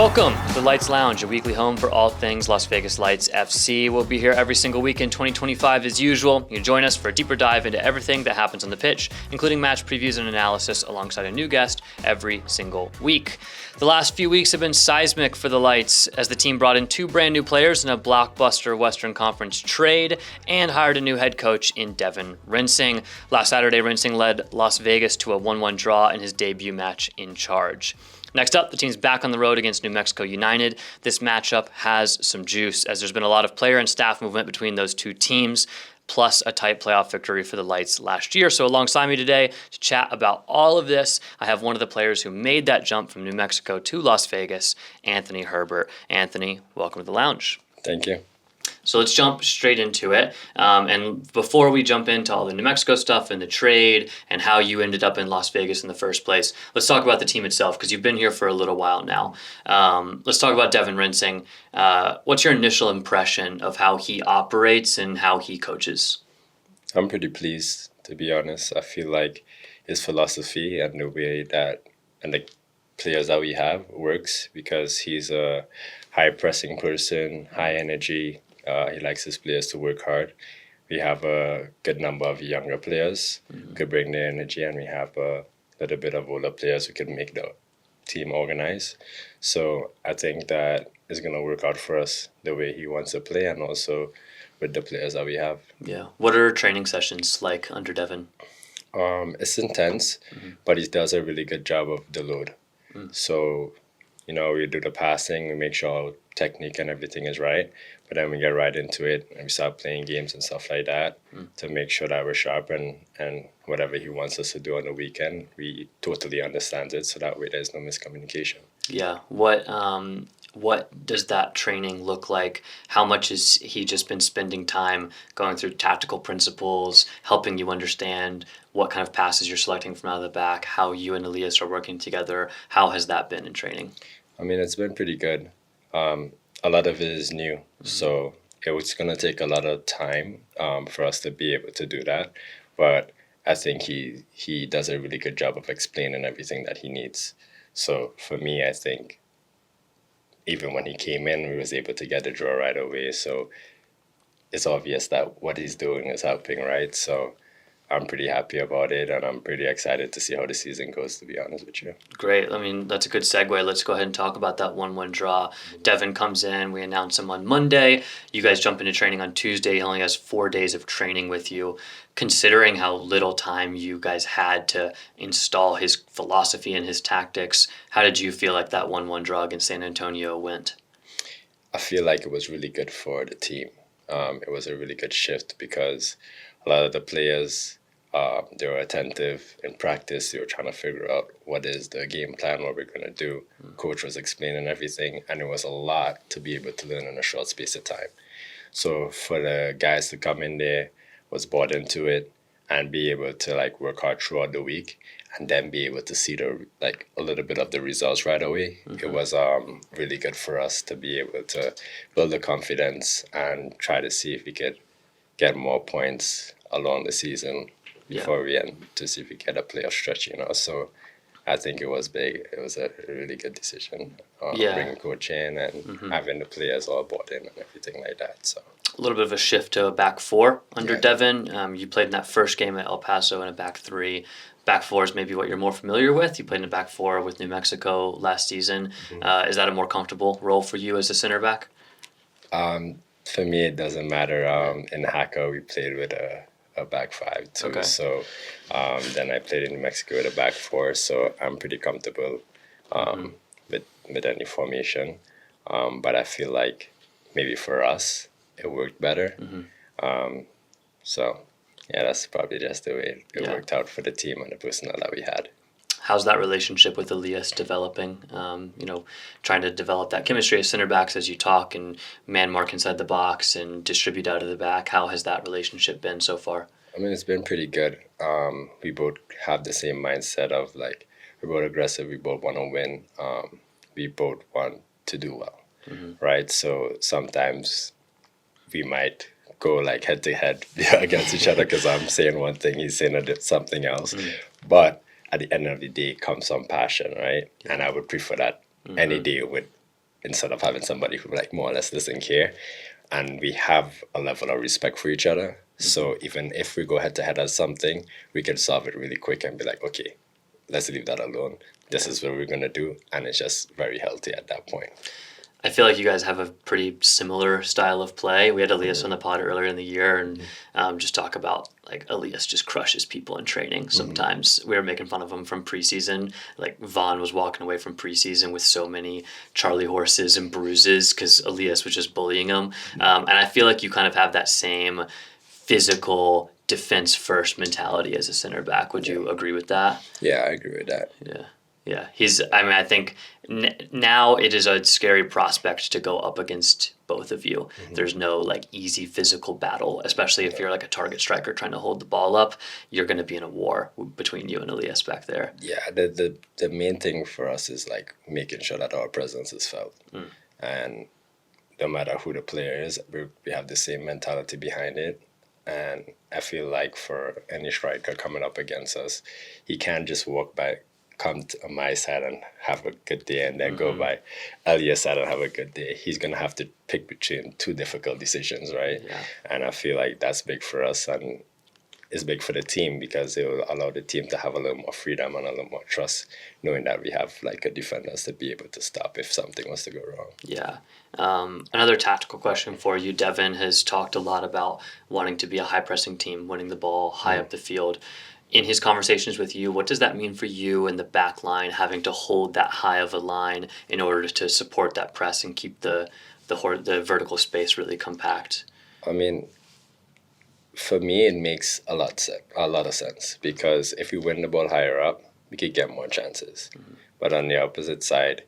Welcome to the Lights Lounge, a weekly home for all things Las Vegas Lights FC. We'll be here every single week in 2025 as usual. You can join us for a deeper dive into everything that happens on the pitch, including match previews and analysis alongside a new guest every single week. The last few weeks have been seismic for the Lights as the team brought in two brand new players in a blockbuster Western Conference trade and hired a new head coach in Devin Rinsing. Last Saturday, Rinsing led Las Vegas to a 1-1 draw in his debut match in charge. Next up, the team's back on the road against New Mexico United. This matchup has some juice as there's been a lot of player and staff movement between those two teams, plus a tight playoff victory for the Lights last year. So alongside me today to chat about all of this, I have one of the players who made that jump from New Mexico to Las Vegas, Anthony Herbert. Anthony, welcome to the lounge. Thank you. So let's jump straight into it. And before we jump into all the New Mexico stuff and the trade and how you ended up in Las Vegas in the first place, let's talk about the team itself because you've been here for a little while now. Let's talk about Devin Rinsing. What's your initial impression of how he operates and how he coaches? I'm pretty pleased, to be honest. I feel like his philosophy and the way that and the players that we have works because he's a high-pressing person, high energy. He likes his players to work hard. We have a good number of younger players who could bring their energy, and we have a little bit of older players who can make the team organize. So I think that it's going to work out for us the way he wants to play and also with the players that we have. Yeah. What are training sessions like under Devin? It's intense, but he does a really good job of the load. So, we do the passing, we make sure our technique and everything is right, but then we get right into it and we start playing games and stuff like that to make sure that we're sharp and whatever he wants us to do on the weekend, we totally understand it so that way there's no miscommunication. Yeah. What does that training look like? How much has he just been spending time going through tactical principles, helping you understand what kind of passes you're selecting from out of the back, how you and Elias are working together? How has that been in training? I mean, it's been pretty good. A lot of it is new, so it's going to take a lot of time for us to be able to do that. But I think he does a really good job of explaining everything that he needs. So for me, I think even when he came in, we was able to get the draw right away. So it's obvious that what he's doing is helping, right? So I'm pretty happy about it, and I'm pretty excited to see how the season goes, to be honest with you. Great. I mean, that's a good segue. Let's go ahead and talk about that 1-1 draw. Devin comes in. We announce him on Monday. You guys jump into training on Tuesday. He only has 4 days of training with you. Considering how little time you guys had to install his philosophy and his tactics, how did you feel like that 1-1 draw against San Antonio went? I feel like it was really good for the team. It was a really good shift because a lot of the players, they were attentive in practice. They were trying to figure out what is the game plan, what we're going to do. Coach was explaining everything, and it was a lot to be able to learn in a short space of time. So for the guys to come in there, was bought into it and be able to work hard throughout the week and then be able to see a little bit of the results right away. It was really good for us to be able to build the confidence and try to see if we could get more points along the season before we end to see if we get a playoff stretch, So I think it was big. It was a really good decision. Bringing coach in and having the players all bought in and everything like that. So a little bit of a shift to a back four under Devin. You played in that first game at El Paso in a back three. Back four is maybe what you're more familiar with. You played in a back four with New Mexico last season. Is that a more comfortable role for you as a center back? For me, it doesn't matter. In Haka, we played with a back five too. Okay. So then I played in New Mexico with a back four. So I'm pretty comfortable with any formation. But I feel like maybe for us, it worked better. So that's probably just the way it worked out for the team and the personnel that we had. How's that relationship with Elias developing? Trying to develop that chemistry as center backs as you talk and man mark inside the box and distribute out of the back. How has that relationship been so far? I mean, it's been pretty good. We both have the same mindset of we're both aggressive. We both want to win. We both want to do well, right? So sometimes we might go head to head against each other because I'm saying one thing, he's saying something else. But at the end of the day comes some passion, right? And I would prefer that any day with instead of having somebody who like more or less doesn't care. And we have a level of respect for each other. So even if we go head to head at something, we can solve it really quick and be like, okay, let's leave that alone. This is what we're gonna do, and it's just very healthy at that point. I feel like you guys have a pretty similar style of play. We had Elias on the pod earlier in the year and just talk about like Elias just crushes people in training. Sometimes we were making fun of him from preseason. Like Vaughn was walking away from preseason with so many Charlie horses and bruises because Elias was just bullying him. And I feel like you kind of have that same physical defense first mentality as a center back. Would you agree with that? Yeah, I agree with that. Yeah. Yeah, I think now it is a scary prospect to go up against both of you. There's no like easy physical battle, especially if you're like a target striker trying to hold the ball up. You're going to be in a war between you and Elias back there. Yeah, the main thing for us is like making sure that our presence is felt. And no matter who the player is, we have the same mentality behind it. And I feel like for any striker coming up against us, he can't just come to my side and have a good day and then go by Elias' side and have a good day. He's going to have to pick between two difficult decisions, right? Yeah. And I feel like that's big for us and it's big for the team because it will allow the team to have a little more freedom and a little more trust, knowing that we have like a defenders to be able to stop if something was to go wrong. Yeah. Another tactical question for you. Devin has talked a lot about wanting to be a high-pressing team, winning the ball high up the field. In his conversations with you, what does that mean for you in the back line, having to hold that high of a line in order to support that press and keep the vertical space really compact? I mean, for me, it makes a lot of sense because if we win the ball higher up, we could get more chances. But on the opposite side,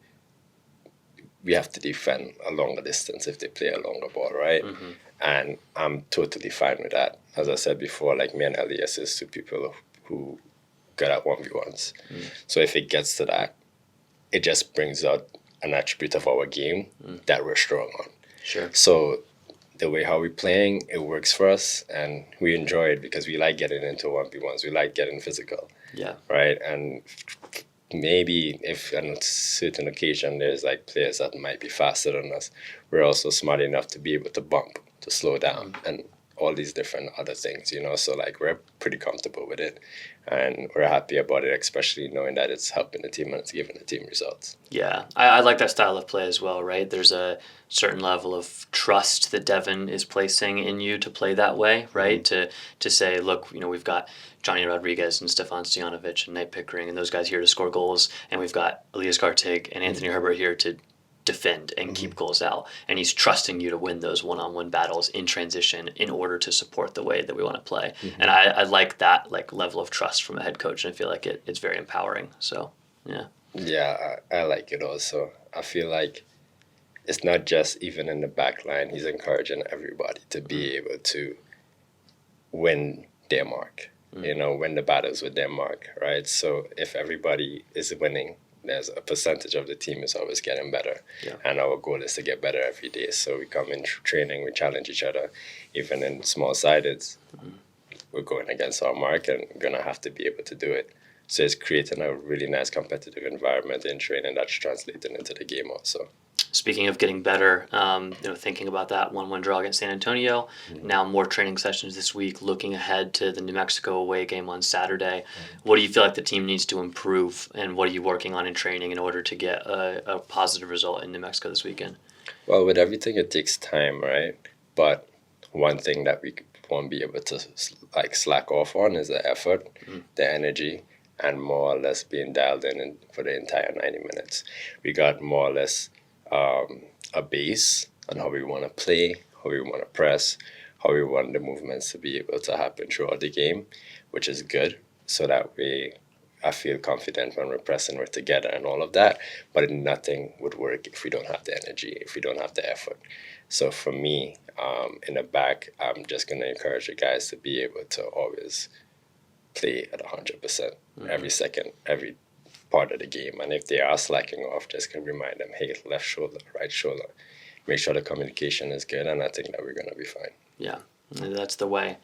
we have to defend a longer distance if they play a longer ball, right? And I'm totally fine with that. As I said before, like me and Elias is two people who good at 1v1s. So if it gets to that, it just brings out an attribute of our game that we're strong on. Sure. So the way how we're playing, it works for us and we enjoy it because we like getting into 1v1s. We like getting physical. Yeah. Right? And maybe if on a certain occasion there's like players that might be faster than us, we're also smart enough to be able to bump, to slow down and all these different other things, you know. So like we're pretty comfortable with it and we're happy about it, especially knowing that it's helping the team and it's giving the team results. Yeah, I like that style of play as well, right? There's a certain level of trust that Devin is placing in you to play that way, right? To say, look, you know, we've got Johnny Rodriguez and Stefan Stojanovic and Nate Pickering and those guys here to score goals, and we've got Elias Gartig and Anthony Herbert here to defend and keep goals out, and he's trusting you to win those one-on-one battles in transition in order to support the way that we want to play. And I like that like level of trust from a head coach, and I feel like it's very empowering. So yeah, I like it also. I feel like it's not just even in the back line, he's encouraging everybody to be able to win their mark, you know, win the battles with their mark, right? So if everybody is winning, there's a percentage of the team is always getting better. Yeah. And our goal is to get better every day. So we come in training, we challenge each other. Even in small sideds, we're going against our mark and we're going to have to be able to do it. So it's creating a really nice competitive environment in training that's translating into the game also. Speaking of getting better, thinking about that 1-1 draw against San Antonio, now more training sessions this week, looking ahead to the New Mexico away game on Saturday. What do you feel like the team needs to improve, and what are you working on in training in order to get a positive result in New Mexico this weekend? Well, with everything, it takes time, right? But one thing that we won't be able to slack off on is the effort, the energy, and more or less being dialed in for the entire 90 minutes. We got more or less a base on how we want to play, how we want to press, how we want the movements to be able to happen throughout the game, which is good. So that way I feel confident when we're pressing, we're together and all of that. But nothing would work if we don't have the energy, if we don't have the effort. So for me, in the back, I'm just going to encourage the guys to be able to always play at 100% every second, every part of the game. And if they are slacking off, just can remind them, hey, left shoulder, right shoulder. Make sure the communication is good, and I think that we're going to be fine. Yeah, that's the way.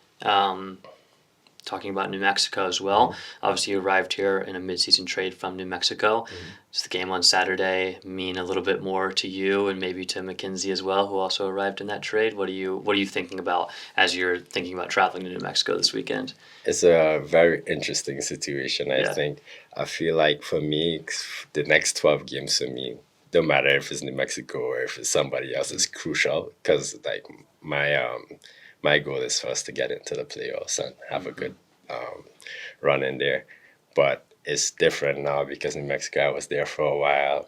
talking about New Mexico as well. Obviously, you arrived here in a midseason trade from New Mexico. Does the game on Saturday mean a little bit more to you and maybe to Mackenzie as well, who also arrived in that trade? What are you thinking about as you're thinking about traveling to New Mexico this weekend? It's a very interesting situation, I think. I feel like for me, the next 12 games for me, no matter if it's New Mexico or if it's somebody else, is crucial because like my goal is for us to get into the playoffs and have a good run in there. But it's different now because in Mexico I was there for a while.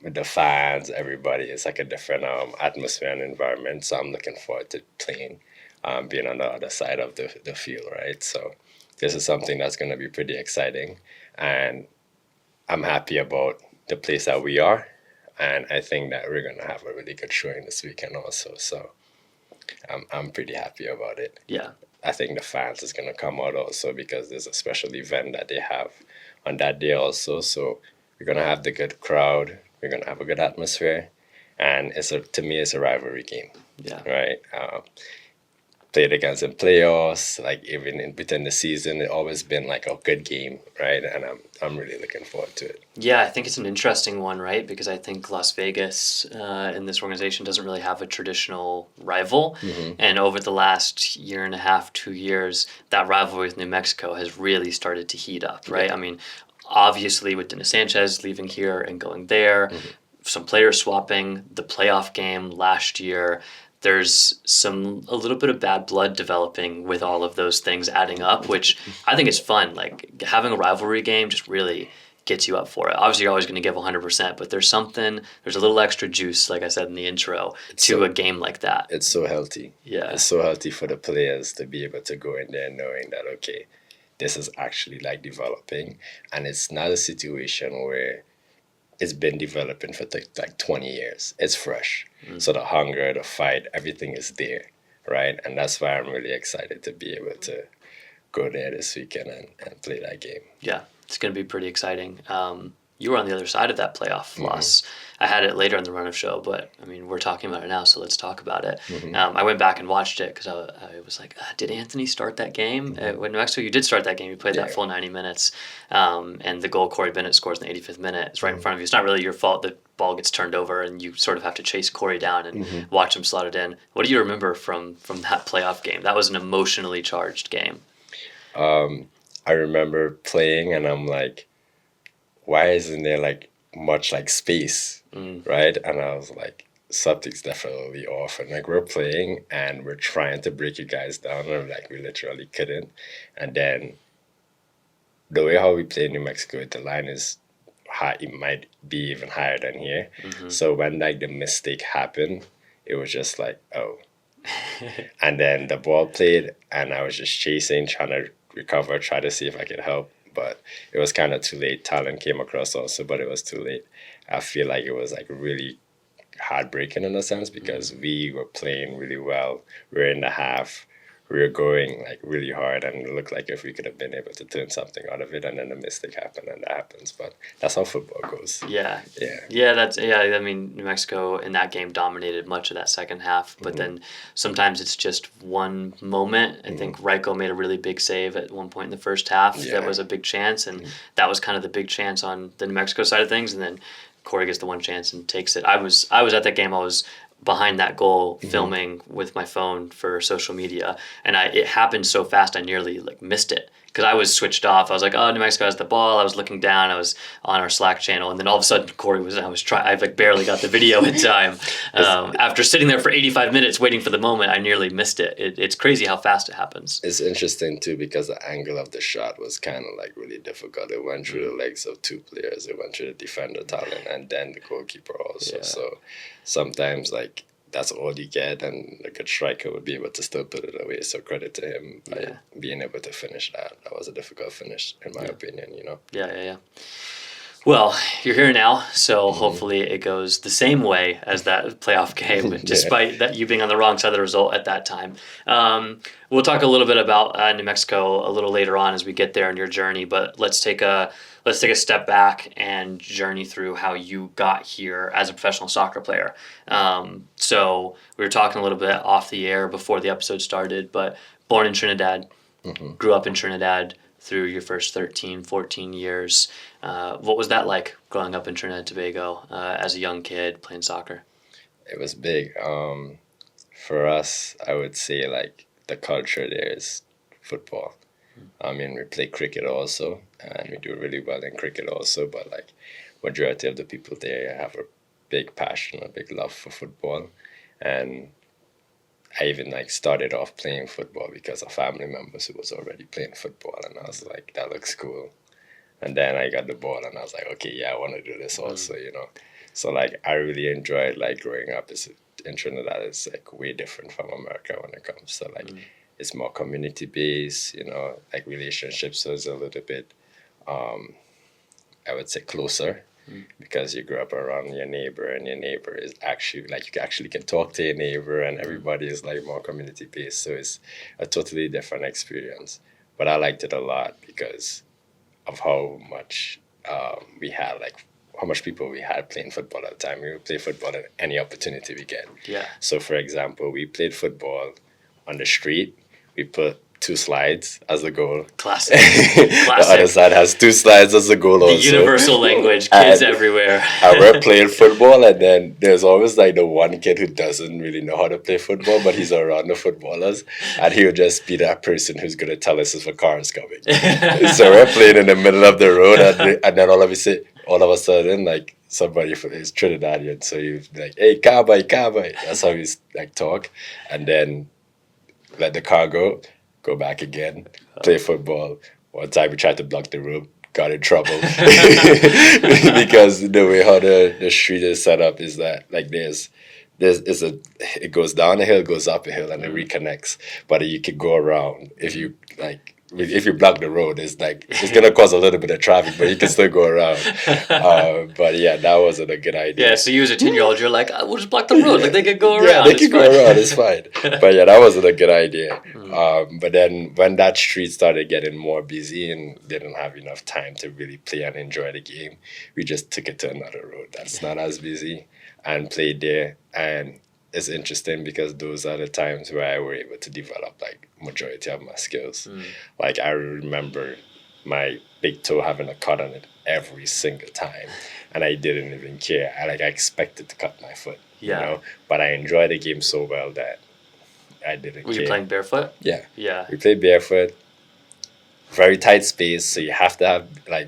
With the fans, everybody, it's like a different atmosphere and environment. So I'm looking forward to playing, being on the other side of the field, right? So this is something that's going to be pretty exciting. And I'm happy about the place that we are. And I think that we're going to have a really good showing this weekend also. So I'm pretty happy about it. Yeah. I think the fans is going to come out also because there's a special event that they have on that day also. So we're going to have the good crowd. We're going to have a good atmosphere. And to me, it's a rivalry game. Yeah. Right? Played against in playoffs, like even within the season, it's always been like a good game, right? And I'm really looking forward to it. Yeah, I think it's an interesting one, right? Because I think Las Vegas in this organization doesn't really have a traditional rival. And over the last year and a half, 2 years, that rivalry with New Mexico has really started to heat up, right? I mean, obviously with Dennis Sanchez leaving here and going there, some player swapping, the playoff game last year, there's a little bit of bad blood developing with all of those things adding up, which I think is fun. Like having a rivalry game just really gets you up for it. Obviously, you're always going to give 100%, but there's a little extra juice, like I said in the intro, a game like that. It's so healthy. Yeah. It's so healthy for the players to be able to go in there knowing that, okay, this is actually like developing. And it's not a situation where it's been developing for like 20 years. It's fresh. So the hunger, the fight, everything is there, right? And that's why I'm really excited to be able to go there this weekend and play that game. Yeah, it's going to be pretty exciting. You were on the other side of that playoff loss. I had it later in the run-of show, but, I mean, we're talking about it now, so let's talk about it. I went back and watched it because I was like, did Anthony start that game? When New Mexico, you did start that game. You played that full 90 minutes. And the goal Corey Bennett scores in the 85th minute is right in front of you. It's not really your fault the ball gets turned over and you sort of have to chase Corey down and watch him slot it in. What do you remember from that playoff game? That was an emotionally charged game. I remember playing and I'm like, why isn't there like much like space, right? And I was like, something's definitely off. And like we're playing and we're trying to break you guys down, and like we literally couldn't. And then the way how we play in New Mexico, the line is high. It might be even higher than here. So when like the mistake happened, it was just like, oh. And then the ball played, and I was just chasing, trying to recover, try to see if I could help. But it was kind of too late. Talent came across also, but it was too late. I feel like it was like really heartbreaking in a sense because we were playing really well. We were in the half. We were going like really hard, and it looked like if we could have been able to turn something out of it, and then the mistake happened, and that happens. But that's how football goes. Yeah. I mean, New Mexico in that game dominated much of that second half, but then sometimes it's just one moment. I think Reiko made a really big save at one point in the first half. That was a big chance, and that was kind of the big chance on the New Mexico side of things. And then Corey gets the one chance and takes it. I was at that game. I was behind that goal filming with my phone for social media, and it happened so fast I nearly like missed it because I was switched off. I was like, oh, New Mexico has the ball. I was looking down. I was on our Slack channel, and then all of a sudden Corey was. I like barely got the video in time. After sitting there for 85 minutes waiting for the moment, I nearly missed it. It's crazy how fast it happens. It's interesting too because the angle of the shot was kind of like really difficult. It went through the legs of two players. It went through the defender Talent and then the goalkeeper also. So sometimes like that's all you get, and a good striker would be able to still put it away. So credit to him by being able to finish that. That was a difficult finish, in my opinion. Yeah. Well, you're here now, so hopefully it goes the same way as that playoff game, despite that you being on the wrong side of the result at that time. We'll talk a little bit about New Mexico a little later on as we get there in your journey, but let's take a step back and journey through how you got here as a professional soccer player. So we were talking a little bit off the air before the episode started, but born in Trinidad, grew up in Trinidad through your first 13, 14 years. What was that like growing up in Trinidad and Tobago as a young kid playing soccer? It was big. For us, I would say like the culture there is football. I mean, we play cricket also, and we do really well in cricket also. But like, majority of the people there have a big passion, a big love for football, and I even like started off playing football because of family members who was already playing football, and I was like, that looks cool. And then I got the ball, and I was like, okay, yeah, I want to do this also, you know. So like, I really enjoyed like growing up. In Trinidad, it's like way different from America when it comes to like, it's more community based, you know, like relationships is a little bit, I would say closer. Because you grew up around your neighbor, and your neighbor is actually like you actually can talk to your neighbor, and everybody is like more community based, so it's a totally different experience. But I liked it a lot because of how much we had, like how much people we had playing football at the time. We would play football at any opportunity we get. Yeah. So for example, we played football on the street. We put 2 slides as the goal. Classic. The other side has 2 slides as the goal The also. universal language, kids everywhere. And we're playing football, and then there's always like the one kid who doesn't really know how to play football, but he's around the footballers, and he'll just be that person who's going to tell us if a car is coming. So we're playing in the middle of the road, and then all of a sudden, like somebody is Trinidadian, so you like, hey, Kabai, Kabai. That's how we like talk, and then let the car go back again, play football. One time we tried to block the road, got in trouble because the way how the street is set up is that like it goes down a hill, goes up a hill, and it reconnects. But you could go around if you block the road. It's gonna cause a little bit of traffic, but you can still go around. But yeah, that wasn't a good idea. Yeah, so you as a 10-year-old, you're like, we'll just block the road. Like they could go around. Yeah, they could go around. It's fine. But yeah, that wasn't a good idea. But then when that street started getting more busy and didn't have enough time to really play and enjoy the game, we just took it to another road that's not as busy and played there. And it's interesting because those are the times where I were able to develop like majority of my skills. Like I remember my big toe having a cut on it every single time, and I didn't even care. I expected to cut my foot, you know, but I enjoyed the game so well that I didn't care. Were you playing barefoot? Yeah. Yeah. We played barefoot. Very tight space, so you have to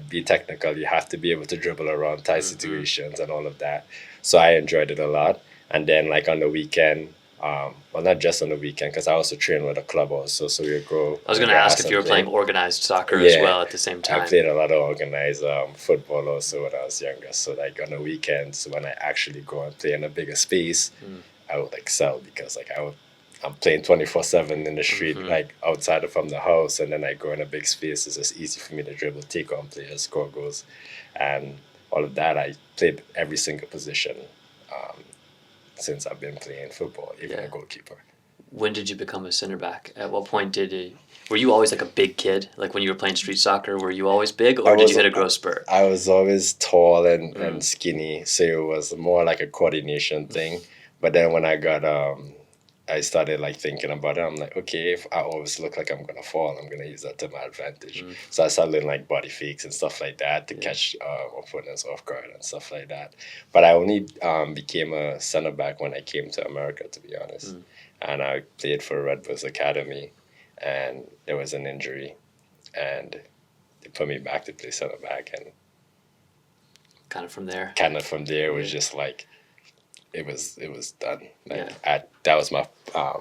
be technical. You have to be able to dribble around tight situations and all of that. So I enjoyed it a lot. And then like on the weekend, well, not just on the weekend, because I also train with a club also, so we would go. I was going to ask if you were playing organized soccer as well at the same time. I played a lot of organized football also when I was younger. So like on the weekends, when I actually go and play in a bigger space, I would excel because I'm playing 24/7 in the street, like outside from the house, and then I go in a big space. It's just easy for me to dribble, take on players, score goals, and all of that. I played every single position since I've been playing football, even a goalkeeper. When did you become a center back? At what point were you always like a big kid? Like when you were playing street soccer, were you always big, or did you hit a growth spurt? I was always tall and skinny, so it was more like a coordination thing. But then when I started like thinking about it, I'm like, okay, if I always look like I'm gonna fall, I'm gonna use that to my advantage. So I started doing like body fakes and stuff like that to catch opponents off guard and stuff like that. But I only became a center back when I came to America, to be honest. And I played for Red Bulls Academy, and there was an injury, and they put me back to play center back, and kind of from there it was just like. It was done. That was my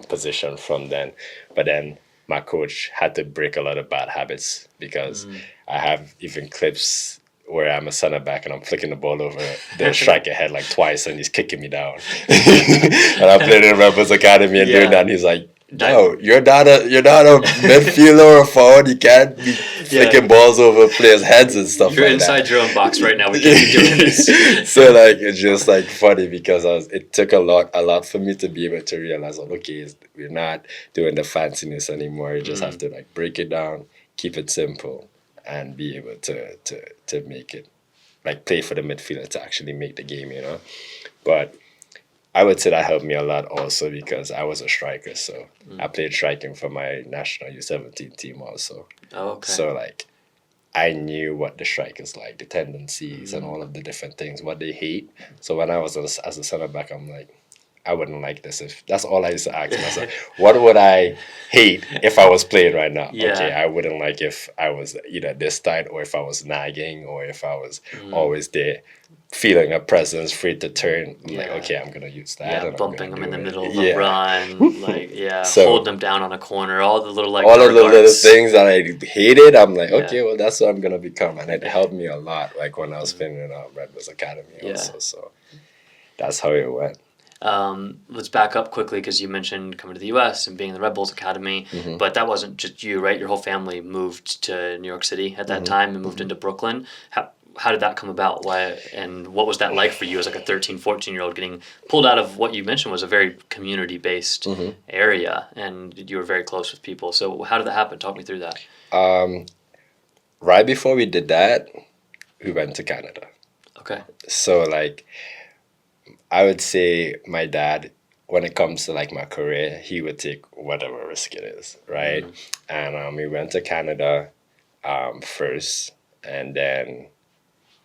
position from then. But then my coach had to break a lot of bad habits because I have even clips where I'm a center back and I'm flicking the ball over the striker head like twice and he's kicking me down. And I played in Rebels Academy and doing that, and he's like, no, you're not a midfielder or a forward. You can't be flicking balls over players' heads and stuff like that. You're inside your own box right now. We can't be doing this. So like it's just like funny because it took a lot for me to be able to realize, okay, we're not doing the fanciness anymore. You just have to like break it down, keep it simple, and be able to make it like play for the midfielder to actually make the game, you know. But I would say that helped me a lot also because I was a striker. So I played striking for my national U17 team also. Oh, okay. So like I knew what the strike is like, the tendencies and all of the different things, what they hate. So when I was as a center back, I'm like, I wouldn't like this if that's all I used to ask myself. What would I hate if I was playing right now? Yeah. Okay, I wouldn't like if I was either this tight or if I was nagging or if I was always there, feeling a presence, free to turn. I'm like, okay, I'm gonna use that. Yeah, and bumping them in the it. middle of a run, like So- hold them down on a corner, all the little like all of the dark little arts. things that I hated, I'm like, Yeah. okay, well, that's what I'm gonna become, and it helped me a lot. Like when I was playing in Red Bulls Academy, also. So that's how it went. Let's back up quickly because you mentioned coming to the U.S. and being in the Red Bulls Academy, but that wasn't just you, right? Your whole family moved to New York City at that time and moved into Brooklyn. How did that come about? Why and what was that like for you as like a 13, 14-year-old getting pulled out of what you mentioned was a very community-based area, and you were very close with people. So how did that happen? Talk me through that. Right before we did that, we went to Canada. Okay. So like, I would say my dad, when it comes to like my career, he would take whatever risk it is, right? And we went to Canada first, and then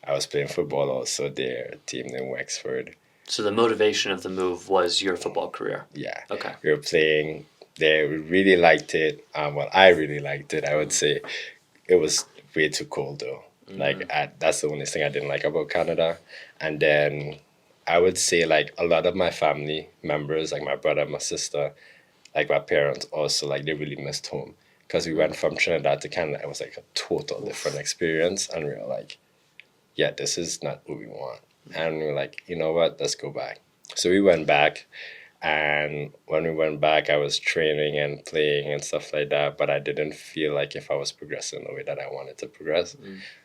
I was playing football also there, a team in Wexford. So the motivation of the move was your football career. Yeah. Okay. We were playing there. We really liked it. Well, I really liked it. I would say it was way too cold though. Like that's the only thing I didn't like about Canada. And then I would say like a lot of my family members, like my brother, my sister, like my parents also, like they really missed home because we went from Trinidad to Canada. It was like a total different experience, and we were like, yeah, this is not what we want. And we were like, you know what, let's go back. So we went back, and when we went back, I was training and playing and stuff like that, but I didn't feel like if I was progressing the way that I wanted to progress.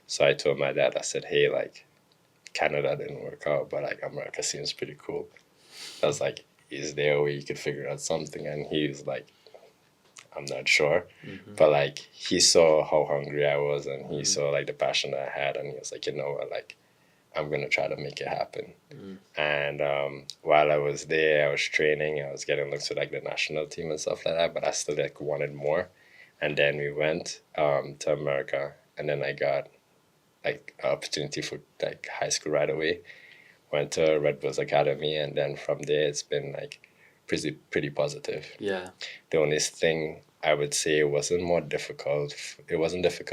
So I told my dad, I said, hey, like, Canada didn't work out, but like America seems pretty cool. I was like, is there a way you could figure out something? And he was like, I'm not sure. But like he saw how hungry I was, and he saw like the passion that I had, and he was like, you know what, like I'm gonna try to make it happen. And while I was there, I was training, I was getting looked to like the national team and stuff like that, but I still like wanted more. And then we went to America, and then I got like an opportunity for like high school right away. Went to Red Bulls Academy, and then from there it's been like pretty positive. Yeah. The only thing I would say it wasn't difficult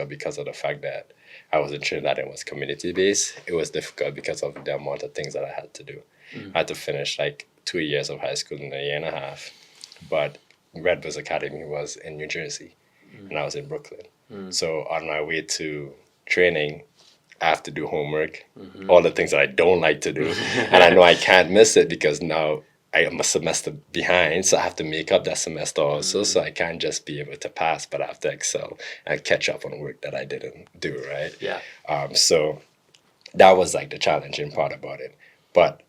because of the fact that I was in Trinidad and was community based. It was difficult because of the amount of things that I had to do. I had to finish like 2 years of high school in a year and a half. But Red Bulls Academy was in New Jersey, and I was in Brooklyn. So on my way to training, I have to do homework, all the things that I don't like to do. And I know I can't miss it because now I am a semester behind, so I have to make up that semester also. So I can't just be able to pass, but I have to excel and catch up on work that I didn't do, right? Yeah. So that was like the challenging part about it. But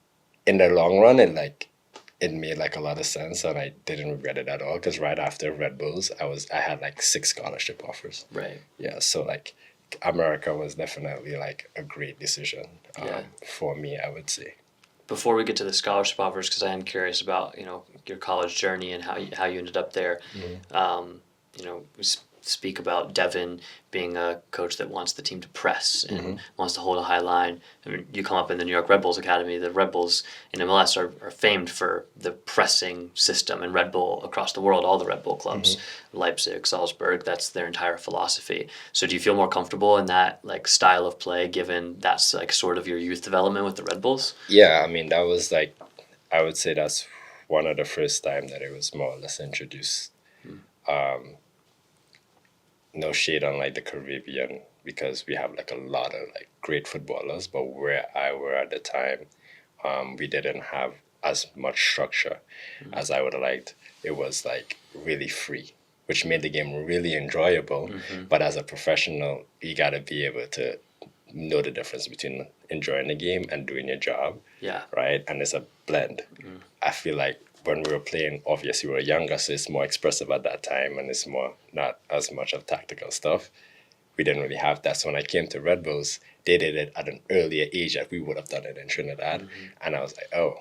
in the long run, it made like a lot of sense, and I didn't regret it at all because right after Red Bulls, I had like 6 scholarship offers. Right. Yeah, so like America was definitely like a great decision for me, I would say. Before we get to the scholarship offers, because I am curious about your college journey and how you ended up there. We speak about Devin being a coach that wants the team to press and wants to hold a high line. I mean, you come up in the New York Red Bulls Academy. The Red Bulls in MLS are famed for the pressing system, and Red Bull across the world, all the Red Bull clubs, Leipzig, Salzburg, that's their entire philosophy. So do you feel more comfortable in that like style of play, given that's like sort of your youth development with the Red Bulls? Yeah, I mean, that was like, I would say that's one of the first time that it was more or less introduced. No shade on like the Caribbean because we have like a lot of like great footballers, but where I were at the time, we didn't have as much structure as I would have liked. It was like really free, which made the game really enjoyable. But as a professional, you got to be able to know the difference between enjoying the game and doing your job. Yeah. Right? And it's a blend. I feel like when we were playing, obviously we were younger, so it's more expressive at that time, and it's more not as much of tactical stuff. We didn't really have that. So when I came to Red Bulls, they did it at an earlier age that we would have done it in Trinidad. And I was like, oh,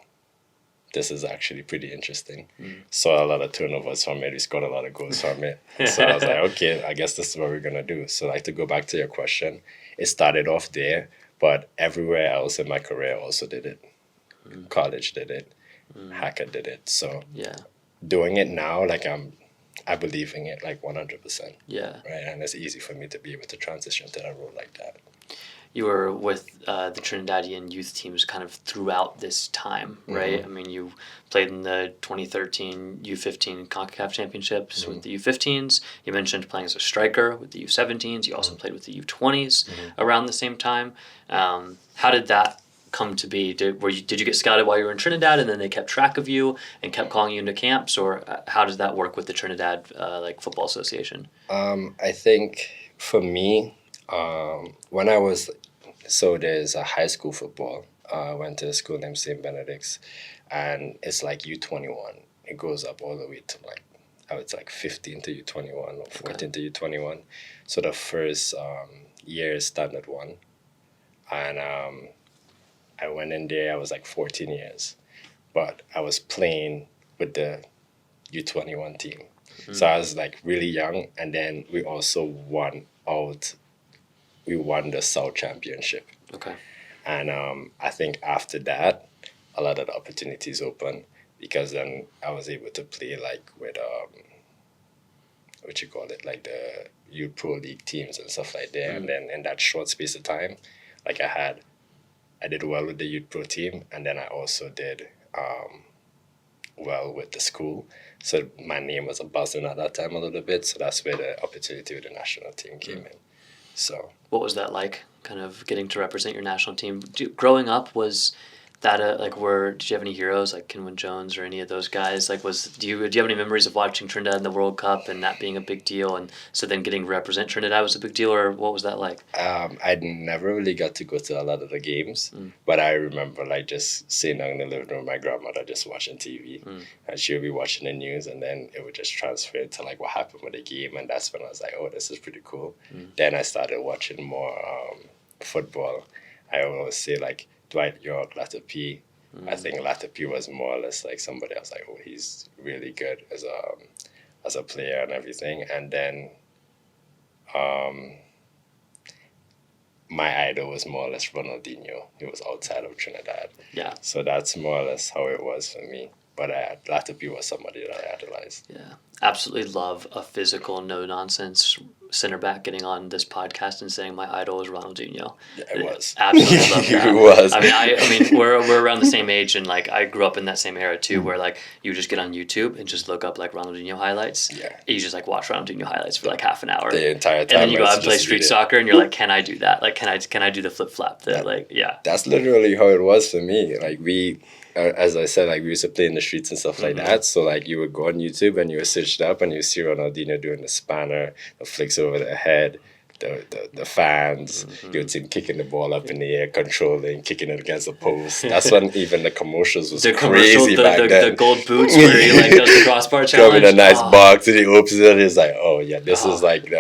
this is actually pretty interesting. So a lot of turnovers from it. We scored a lot of goals from it. So I was like, okay, I guess this is what we're going to do. So like to go back to your question, it started off there, but everywhere else in my career also did it. College did it. Hacker did it. So Yeah. doing it now, like I believe in it like 100%. Yeah. Right. And it's easy for me to be able to transition to that role like that. You were with the Trinidadian youth teams kind of throughout this time, right? Mm-hmm. I mean, you played in the 2013 U15 CONCACAF Championships with the U15s. You mentioned playing as a striker with the U17s. You also played with the U20s around the same time. How did that come to be? Did you get scouted while you were in Trinidad, and then they kept track of you and kept calling you into camps, or how does that work with the Trinidad Football Association? I think for me, when I was so there's a high school football. I went to a school named St. Benedict's, and it's like U21. It goes up all the way to like, I would say like 15 to U21 or 14 to U21. So the first year is standard one. And I went in there, I was like 14 years. But I was playing with the U21 team. So I was like really young, and then we also won the South Championship. Okay. And I think after that, a lot of the opportunities opened, because then I was able to play like with like the youth pro league teams and stuff like that. And then in that short space of time, like I did well with the youth pro team, and then I also did well with the school. So my name was buzzing at that time a little bit. So that's where the opportunity with the national team came in. So what was that like, kind of getting to represent your national team? Growing up, was that did you have any heroes like Kenwin Jones or any of those guys? Like, do you have any memories of watching Trinidad in the World Cup and that being a big deal, and so then getting to represent Trinidad was a big deal, or what was that like? I never really got to go to a lot of the games, but I remember like just sitting down in the living room with my grandmother just watching TV, and she would be watching the news, and then it would just transfer to like what happened with the game, and that's when I was like, oh, this is pretty cool. Then I started watching more football. I always say like Dwight York, Latta P. I think Latta P was more or less like somebody I was like, oh, he's really good as a player and everything. And then my idol was more or less Ronaldinho. He was outside of Trinidad. Yeah. So that's more or less how it was for me. But Latta P was somebody that I idolized. Yeah. Absolutely love a physical, no-nonsense center back getting on this podcast and saying my idol is Ronaldinho. Yeah, it was. Absolutely love that. It was. I mean, we're around the same age, and like I grew up in that same era too, where like you just get on YouTube and just look up like Ronaldinho highlights. Yeah. You just like watch Ronaldinho highlights for like half an hour. The entire time. And then you go out and play street soccer, and you're like, can I do that? Like, can I do the flip flap? Yeah. That's literally how it was for me. Like as I said, like we used to play in the streets and stuff like that. So like you would go on YouTube and you would search it up, and you see Ronaldinho doing the spanner, the flicks over the head, the fans. You would see him kicking the ball up in the air, controlling, kicking it against the post. That's when even the commercials was crazy back then. The gold boots where he like does the crossbar challenge. Come in a nice box and he opens it and he's like, oh yeah, this is like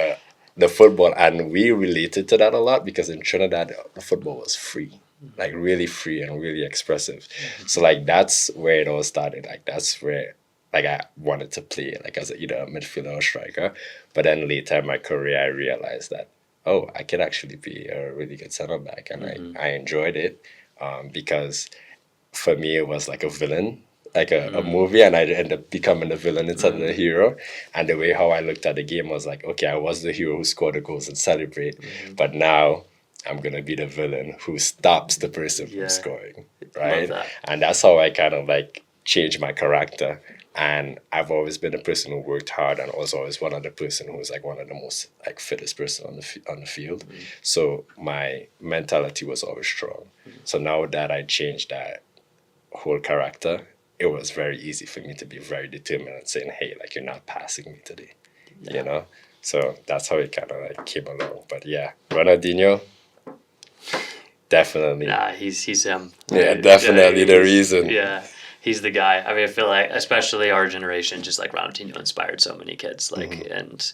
the football. And we related to that a lot because in Trinidad, the football was free. Like really free and really expressive. So like that's where it all started. Like that's where like I wanted to play like as either a midfielder or striker. But then later in my career I realized that I could actually be a really good center back, and I enjoyed it because for me it was like a villain, like a movie, and I ended up becoming the villain instead of the hero. And the way how I looked at the game was like, okay, I was the hero who scored the goals and celebrate, but now I'm going to be the villain who stops the person from scoring, right? And that's how I kind of like changed my character. And I've always been a person who worked hard, and also always one of the person who was like one of the most like fittest person on the field. So my mentality was always strong. So now that I changed that whole character, it was very easy for me to be very determined and saying, hey, like you're not passing me today, you know? So that's how it kind of like came along. But yeah, Ronaldinho, definitely. Nah, he's him. Yeah, definitely the reason. Yeah. He's the guy. I mean, I feel like, especially our generation, just like Ronaldinho inspired so many kids. Like, and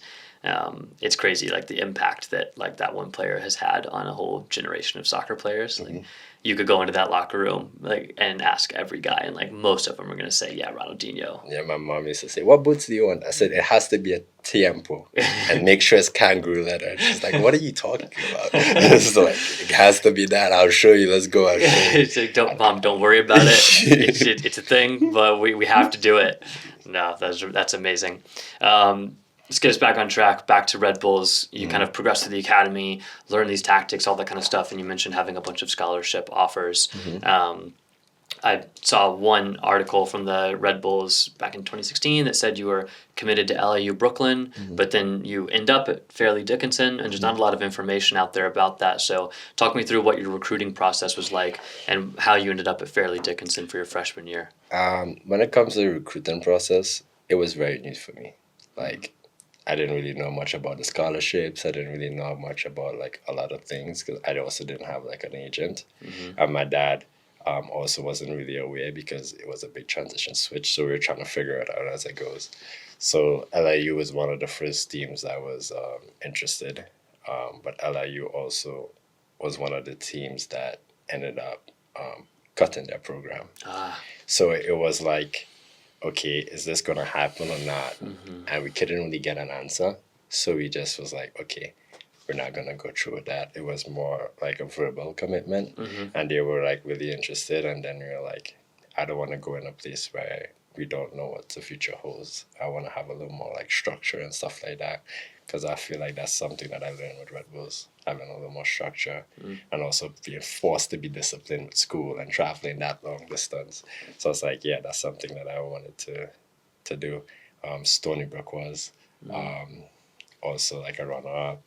it's crazy, like the impact that like that one player has had on a whole generation of soccer players. Like, you could go into that locker room like and ask every guy, and like most of them are gonna say, "Yeah, Ronaldinho." Yeah, my mom used to say, "What boots do you want?" I said, "It has to be a Tiempo, and make sure it's kangaroo leather." And she's like, "What are you talking about?" It's like, "It has to be that. I'll show you. Let's go." I'll show you. It's like, Mom, don't worry about it. It's a thing, but we have to do it. No, that's amazing. Let's get us back on track, back to Red Bulls. You kind of progress through the academy, learn these tactics, all that kind of stuff, and you mentioned having a bunch of scholarship offers. I saw one article from the Red Bulls back in 2016 that said you were committed to LAU Brooklyn, but then you end up at Fairleigh Dickinson, and there's not a lot of information out there about that. So talk me through what your recruiting process was like and how you ended up at Fairleigh Dickinson for your freshman year. When it comes to the recruiting process, it was very new for me. Like, I didn't really know much about the scholarships. I didn't really know much about like a lot of things because I also didn't have like an agent. And my dad also wasn't really aware because it was a big transition switch. So we were trying to figure it out as it goes. So LIU was one of the first teams that was interested. But LIU also was one of the teams that ended up cutting their program. So it was like, okay, is this going to happen or not? And we couldn't really get an answer. So we just was like, okay, we're not going to go through with that. It was more like a verbal commitment. And they were like really interested. And then we were like, I don't want to go in a place where we don't know what the future holds. I want to have a little more like structure and stuff like that. Because I feel like that's something that I learned with Red Bulls, having a little more structure and also being forced to be disciplined with school and traveling that long distance. So it's like, yeah, that's something that I wanted to do. Stony Brook was also like a runner-up.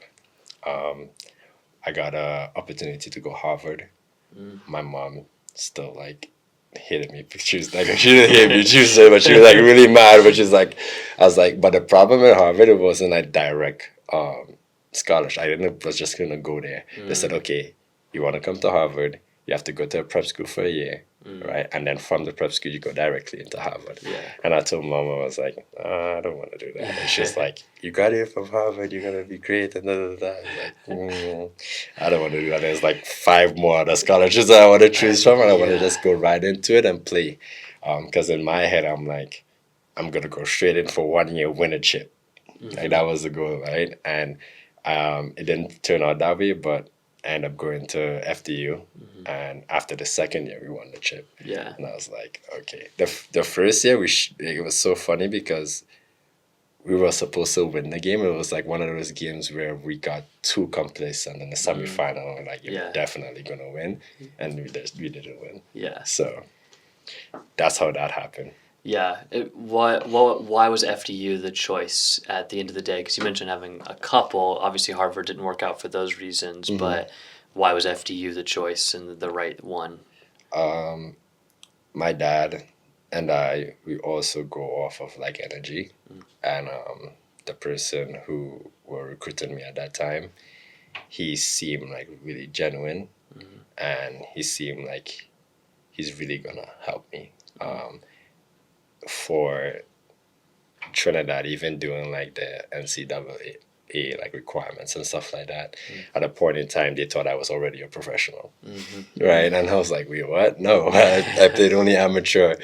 I got an opportunity to go Harvard. My mom still like hated me. She didn't hate me. She was like really mad. But she's like, I was like, but the problem at Harvard, it wasn't a direct scholarship. Was just gonna go there. They said, okay, you want to come to Harvard, you have to go to a prep school for a year, right? And then from the prep school, you go directly into Harvard. And I told Mom, I was like, I don't want to do that. And she's like, you graduate from Harvard, you're gonna be great, and da da da. I was like, I don't want to do that. There's like 5 more other scholarships that I want to choose from, and I want to just go right into it and play. Because in my head, I'm like, I'm gonna go straight in for 1 year, win a chip. Like that was the goal, right? And it didn't turn out that way, but I ended up going to FDU, and after the second year, we won the chip. And I was like, okay. The first year, it was so funny because we were supposed to win the game. It was like one of those games where we got too complacent in the semifinal. We're like, you're definitely going to win, and we didn't win. So that's how that happened. Why was FDU the choice at the end of the day? Because you mentioned having a couple. Obviously, Harvard didn't work out for those reasons, but why was FDU the choice and the right one? My dad and I, we also go off of like energy, and the person who were recruiting me at that time, he seemed like really genuine, and he seemed like he's really gonna help me. For Trinidad, even doing like the NCAA like requirements and stuff like that, at a point in time they thought I was already a professional, right? And I was like, wait, what? No, I played only amateur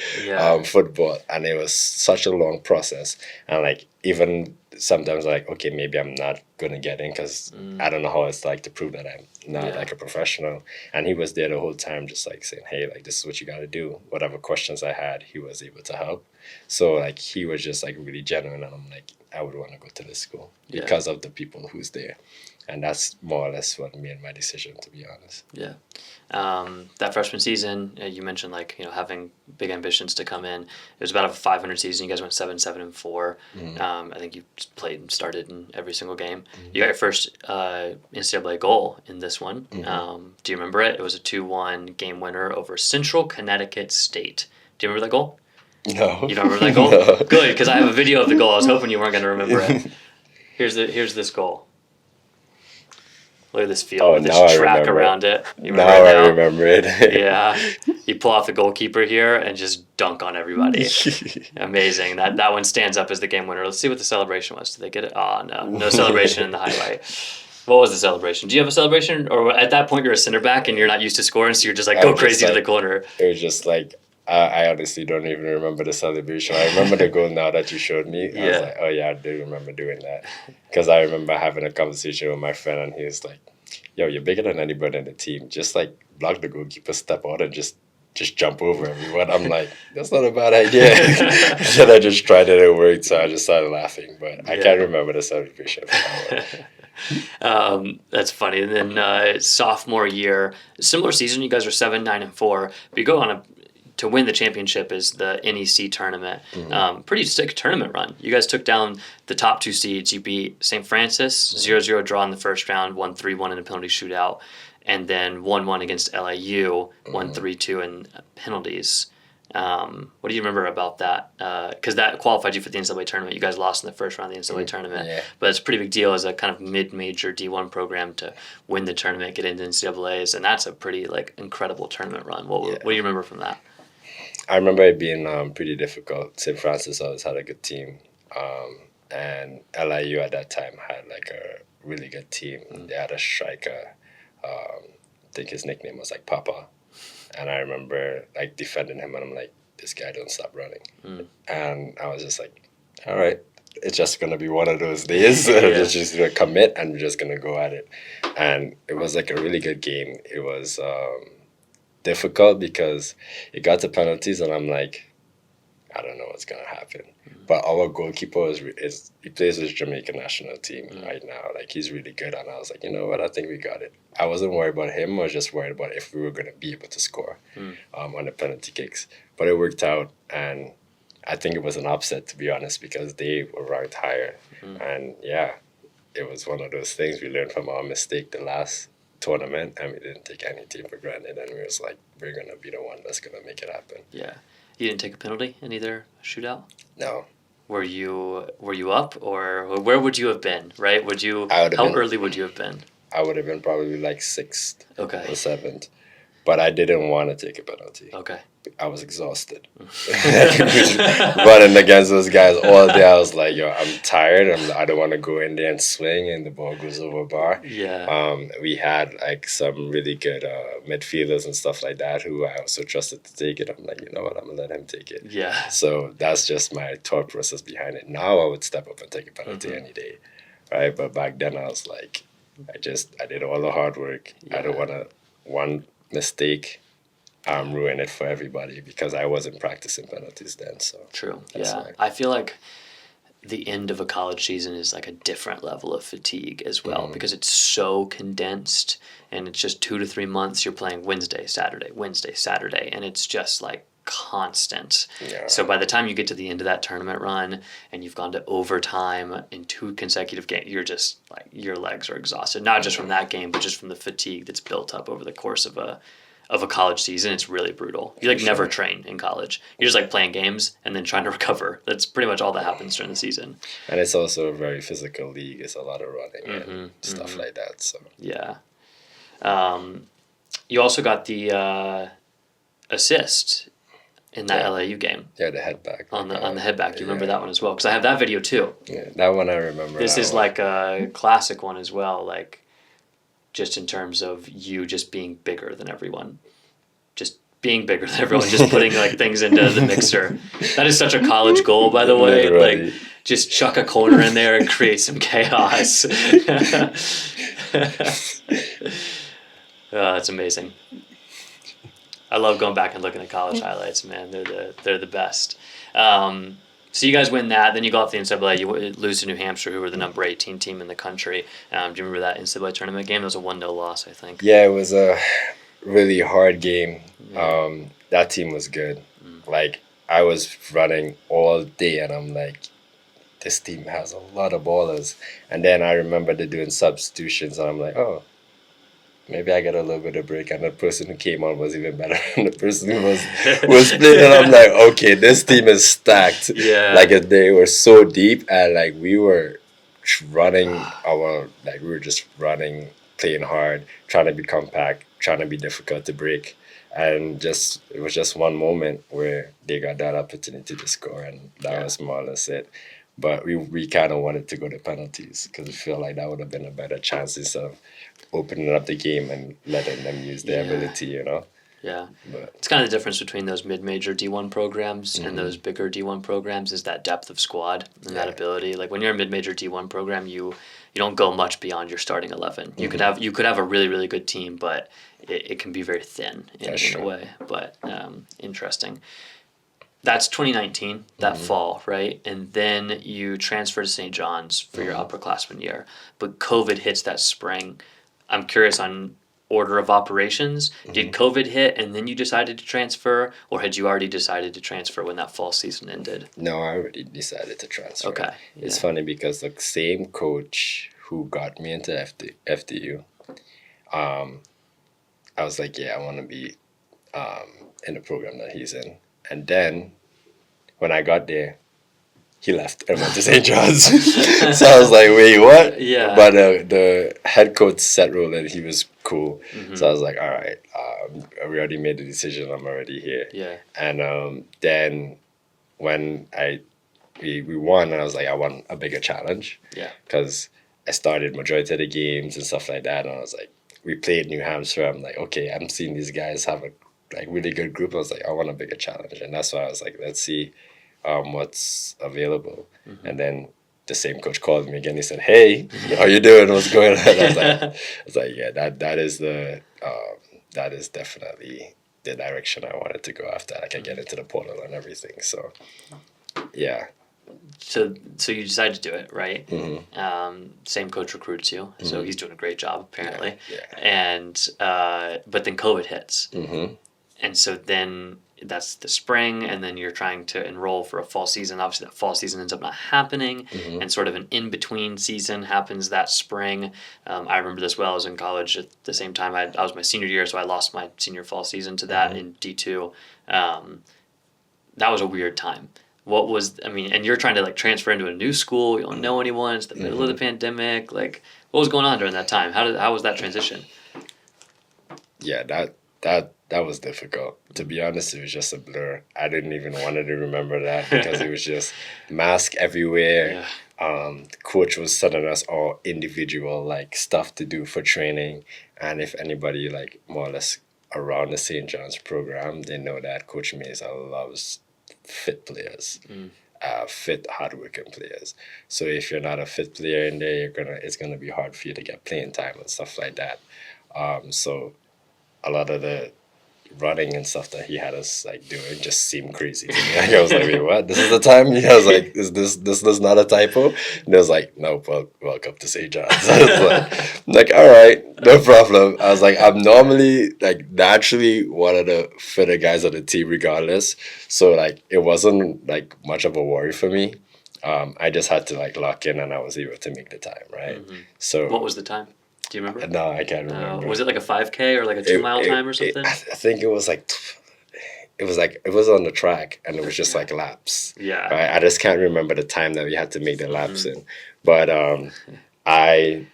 football, and it was such a long process. And like even sometimes like, okay, maybe I'm not gonna get in because I don't know how it's like to prove that I'm not like a professional. And he was there the whole time, just like saying, hey, like this is what you got to do. Whatever questions I had, he was able to help. So like he was just like really genuine, and I'm like, I would want to go to this school because of the people who's there. And that's more or less what made my decision, to be honest. That freshman season, you mentioned like, you know, having big ambitions to come in. It was about a 500 season. You guys went 7-7-4. I think you played and started in every single game. You got your first NCAA goal in this one. Do you remember it? It was a 2-1 game winner over Central Connecticut State. Do you remember that goal? No. You don't remember that goal? No. Good, because I have a video of the goal. I was hoping you weren't going to remember it. Here's this goal. Look at this field with this track around it. You remember now it now? I remember it. Yeah. You pull off the goalkeeper here and just dunk on everybody. Amazing. That one stands up as the game winner. Let's see what the celebration was. Did they get it? Oh, no. No celebration in the highlight. What was the celebration? Do you have a celebration? Or at that point, you're a center back and you're not used to scoring, so you're just like, go crazy to the corner. It was just like, I honestly don't even remember the celebration. I remember the goal now that you showed me. I was like, oh, yeah, I do remember doing that. Because I remember having a conversation with my friend, and he was like, yo, you're bigger than anybody in the team. Just, like, block the goalkeeper, step out, and just jump over everyone. I'm like, that's not a bad idea. Then I just tried it, it worked, so I just started laughing. But I can't remember the celebration for that one. That's funny. And then sophomore year, similar season. You guys are 7-9-4. But you go on to win the championship is the NEC tournament. Pretty sick tournament run. You guys took down the top 2 seeds. You beat St. Francis 0-0 draw in the first round, won 3-1 in a penalty shootout, and then 1-1 against LIU, won 3-2 in penalties. What do you remember about that? Because that qualified you for the NCAA tournament. You guys lost in the first round of the NCAA tournament. Yeah. But it's a pretty big deal as a kind of mid-major D1 program to win the tournament, get into NCAAs, and that's a pretty incredible tournament run. What do you remember from that? I remember it being pretty difficult. St. Francis always had a good team. And LIU at that time had a really good team. They had a striker. I think his nickname was Papa. And I remember defending him, and I'm like, this guy don't stop running. And I was just like, all right, it's just going to be one of those days. It's just going to commit, and we're just going to go at it. And it was a really good game. It was difficult because it got to penalties, and I'm like, I don't know what's going to happen. But our goalkeeper he plays with Jamaican national team right now. He's really good. And I was like, you know what? I think we got it. I wasn't worried about him. I was just worried about if we were going to be able to score on the penalty kicks. But it worked out. And I think it was an upset, to be honest, because they were ranked higher. And it was one of those things we learned from our mistake the last tournament, and we didn't take any team for granted. And we was like, we're going to be the one that's going to make it happen. Yeah. You didn't take a penalty in either shootout? No. Were you up, or where would you have been? Right? Early would you have been? I would have been probably 6th or 7th, but I didn't want to take a penalty. Okay. I was exhausted. Running against those guys all day, I was like, yo, I'm tired. I don't want to go in there and swing, and the ball goes over bar. Yeah. We had some really good midfielders and stuff like that who I also trusted to take it. I'm like, you know what, I'm going to let him take it. Yeah. So that's just my thought process behind it. Now I would step up and take a penalty any day, right? But back then I was like, I did all the hard work. Yeah. I don't want to, one mistake, ruin it for everybody, because I wasn't practicing penalties then. So true. Yeah. I feel like the end of a college season is a different level of fatigue as well, because it's so condensed, and it's just 2 to 3 months you're playing Wednesday, Saturday, and it's just constant. Yeah. So by the time you get to the end of that tournament run and you've gone to overtime in 2 consecutive games, you're just your legs are exhausted, not just from that game, but just from the fatigue that's built up over the course of a college season. It's really brutal. You never train in college. You're just playing games and then trying to recover. That's pretty much all that happens during the season. And it's also a very physical league. It's a lot of running and stuff like that. So yeah. You also got the assist in that LAU game. Yeah, the head back. On the head back. Do you remember that one as well? Because I have that video too. Yeah, that one I remember. This is a classic one as well. Just in terms of you just being bigger than everyone. Just being bigger than everyone, just putting things into the mixer. That is such a college goal, by the way. Literally. Just chuck a corner in there and create some chaos. That's amazing. I love going back and looking at college highlights, man. They're the best. So you guys win that, then you go off the NCAA, you lose to New Hampshire, who were the number 18 team in the country. Do you remember that NCAA tournament game? It was a 1-0 loss, I think. Yeah, it was a really hard game. That team was good. I was running all day, and I'm like, this team has a lot of ballers. And then I remember they're doing substitutions, and I'm like, oh, maybe I get a little bit of break. And the person who came on was even better than the person who was playing. And I'm like, okay, this team is stacked. Yeah. They were so deep, and we were running we were just running playing hard, trying to be compact, trying to be difficult to break. And it was just one moment where they got that opportunity to score, and that was more or less it. But we kind of wanted to go to penalties because we feel like that would have been a better chance instead of opening up the game and letting them use their ability, you know? Yeah. But It's kind of the difference between those mid-major D1 programs and those bigger D1 programs is that depth of squad and that ability. Like when you're a mid-major D1 program, you don't go much beyond your starting 11. You could have a really, really good team, but it can be very thin in a way. But interesting. That's 2019, that fall, right? And then you transfer to St. John's for your upperclassman year. But COVID hits that spring. I'm curious on order of operations. Did COVID hit and then you decided to transfer, or had you already decided to transfer when that fall season ended? no, I already decided to transfer. Okay. It's funny because the same coach who got me into FDU, I was like, yeah, I want to be in the program that he's in. And then when I got there, he left and went to St. John's. So I was like, wait, what? Yeah. But the head coach set rule and he was cool. So I was like, all right, we already made the decision. I'm already here. Yeah. And then when we won, and I was like, I want a bigger challenge. Yeah. Because I started majority of the games and stuff like that. And I was like, we played New Hampshire. I'm like, okay, I'm seeing these guys have a really good group. I was like, I want a bigger challenge. And that's why I was like, let's see what's available. And then the same coach called me again. He said, hey, how you doing? What's going on? I was like, yeah, that is definitely the direction I wanted to go after. I can get into the portal and everything. So, yeah. So you decided to do it, right? Same coach recruits you, so he's doing a great job apparently. Yeah. And but then COVID hits, and so then that's the spring, and then you're trying to enroll for a fall season. Obviously, that fall season ends up not happening, and sort of an in between season happens that spring. I remember this well. I was in college at the same time. I was my senior year, so I lost my senior fall season to that in D2. That was a weird time. And you're trying to like transfer into a new school. You don't know anyone. It's the middle of the pandemic. Like, what was going on during that time? How was that transition? Yeah, that was difficult. To be honest, it was just a blur. I didn't even want to remember that because it was just mask everywhere. The coach was sending us all individual like stuff to do for training, and if anybody like more or less around the St. John's program, they know that Coach Mesa loves fit players, fit, hardworking players. So if you're not a fit player in there, it's gonna be hard for you to get playing time and stuff like that. So a lot of the running and stuff that he had us like doing just seemed crazy to me. Like, I was like, wait, what? This is the time? I was like, is this not a typo? And it was like, nope, welcome to St. John's. I was like, all right, no problem. I was like, I'm normally like naturally one of the fitter guys on the team regardless. So like it wasn't like much of a worry for me. I just had to like lock in and I was able to make the time, right? So what was the time? Do you remember? No, I can't remember. Was it like a 5K or like a 2-mile time or something? I think it was like, it was on the track and it was just like laps. Yeah. Right? I just can't remember the time that we had to make the laps in. But I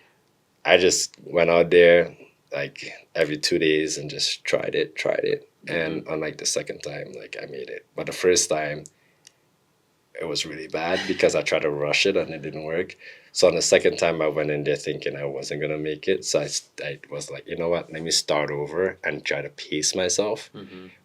just went out there like every 2 days and just tried it. And on like the second time, like I made it. But the first time, it was really bad because I tried to rush it and it didn't work. So on the second time, I went in there thinking I wasn't going to make it. So I was like, you know what, let me start over and try to pace myself.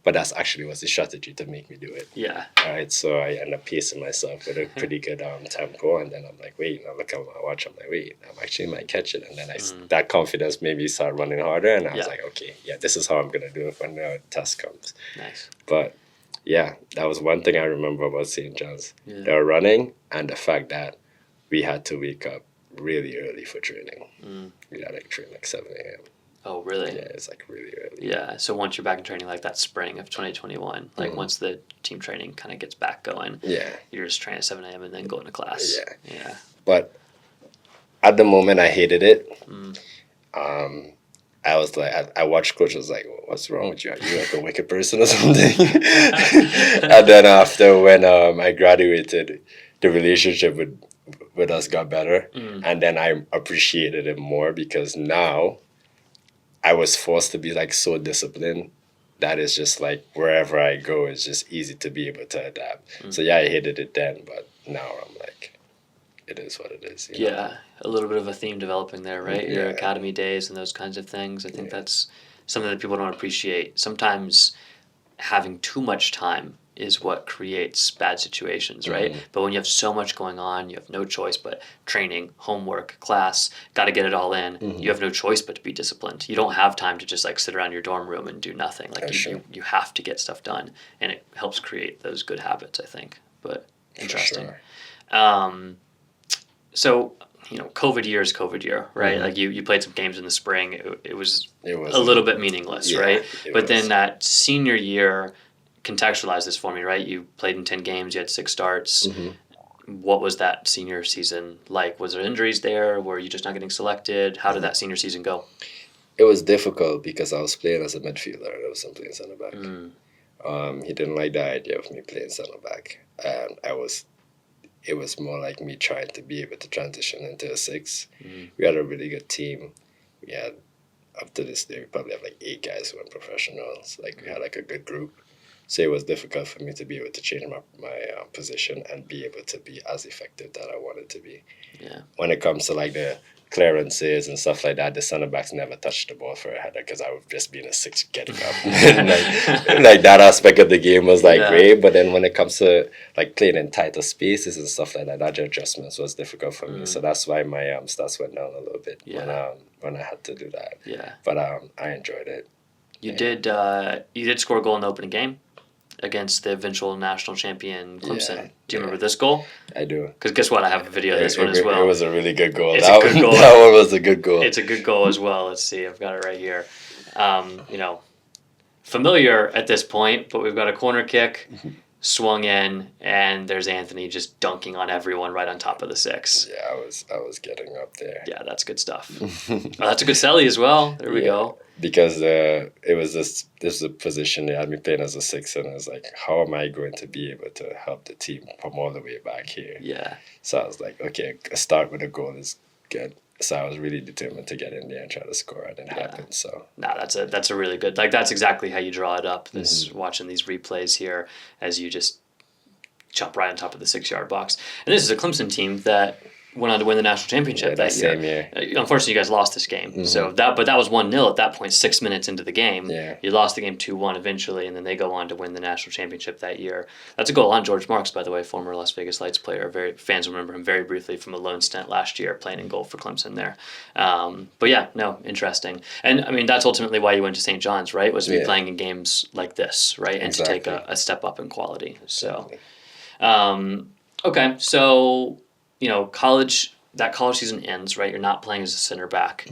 But that's actually was the strategy to make me do it. Yeah. All right, so I ended up pacing myself with a pretty good tempo. And then I'm like, wait, now look at my watch. I'm like, wait, I actually might catch it. And then that confidence made me start running harder. And I was like, okay, yeah, this is how I'm going to do it when the test comes. Nice. But yeah, that was one thing I remember about St. John's. Yeah. The running and the fact that we had to wake up really early for training. We had like train like 7 a.m. Oh, really? Yeah, it's like really early. Yeah, so once you're back in training, like that spring of 2021, like once the team training kind of gets back going, you're just training at 7 a.m. and then going to class. Yeah. But at the moment, I hated it. I was like, I watched coach. I was like, what's wrong with you? Are you like a wicked person or something? And then after when I graduated, the relationship with us got better. And then I appreciated it more because now I was forced to be like so disciplined that is just like wherever I go, it's just easy to be able to adapt. So yeah, I hated it then, but now I'm like, it is what it is. You know? Yeah, a little bit of a theme developing there, right? Your Yeah. academy days and those kinds of things. I think that's something that people don't appreciate. Sometimes having too much time is what creates bad situations, right? But when you have so much going on, you have no choice but training, homework, class, got to get it all in. You have no choice but to be disciplined. You don't have time to just like sit around your dorm room and do nothing. Like you have to get stuff done, and it helps create those good habits, I think. But interesting. For So, COVID year is COVID year, right? Like you played some games in the spring. It was a little bit meaningless, right? But then that senior year, contextualize this for me, right? You played in 10 games, you had 6 starts. What was that senior season like? Was there injuries there? Were you just not getting selected? How did that senior season go? It was difficult because I was playing as a midfielder and I was playing center back. He didn't like the idea of me playing center back, and it was more like me trying to be able to transition into a 6. We had a really good team. We had, up to this day, we probably have like 8 guys who were professionals. Like we had like a good group. So it was difficult for me to be able to change my position and be able to be as effective that I wanted to be. Yeah. When it comes to like the clearances and stuff like that, the center backs never touched the ball for a header because I would just be in a 6 getting up. like that aspect of the game was like great, but then when it comes to like playing in tighter spaces and stuff like that adjustments was difficult for me. So that's why my stats went down a little bit when I had to do that. Yeah. But I enjoyed it. You did score a goal in the opening game against the eventual national champion Clemson. Yeah, Do you remember this goal? I do. Because guess what? I have a video of this one as well. It was a really good goal. It's a good goal. That one was a good goal. It's a good goal as well. Let's see. I've got it right here. Familiar at this point, but we've got a corner kick, swung in, and there's Anthony just dunking on everyone right on top of the 6. Yeah, I was getting up there. Yeah, that's good stuff. That's a good celly as well. There we go. Because it was this is a position they had me playing as a 6, and I was like, how am I going to be able to help the team from all the way back here? Yeah. So I was like, okay, a start with a goal is good. So I was really determined to get in there and try to score, and it happened. So no, that's a really good, like that's exactly how you draw it up. This watching these replays here as you just jump right on top of the 6-yard box. And this is a Clemson team that went on to win the national championship that year. Same year. Unfortunately, you guys lost this game. So that was 1-0 at that point. 6 minutes into the game, you lost the game 2-1 eventually, and then they go on to win the national championship that year. That's a goal on George Marks, by the way, former Las Vegas Lights player. Very fans remember him very briefly from a loan stint last year, playing in goal for Clemson there. But yeah, no, interesting. And I mean, that's ultimately why you went to St. John's, right? Was to be playing in games like this, right, and to take a step up in quality. So, okay, so. College season ends, right? You're not playing as a center back.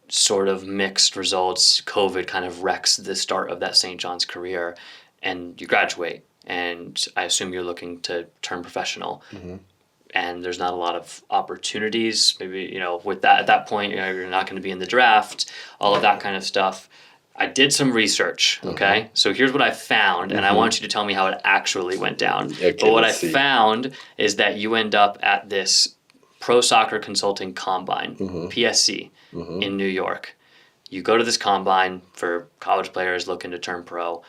Sort of mixed results. COVID kind of wrecks the start of that St. John's career, and you graduate. And I assume you're looking to turn professional. And there's not a lot of opportunities. Maybe with that at that point, you're not going to be in the draft. All of that kind of stuff. I did some research, okay? So here's what I found, and I want you to tell me how it actually went down. Okay, but what I found is that you end up at this Pro Soccer Consulting Combine, PSC, in New York. You go to this combine for college players looking to turn pro.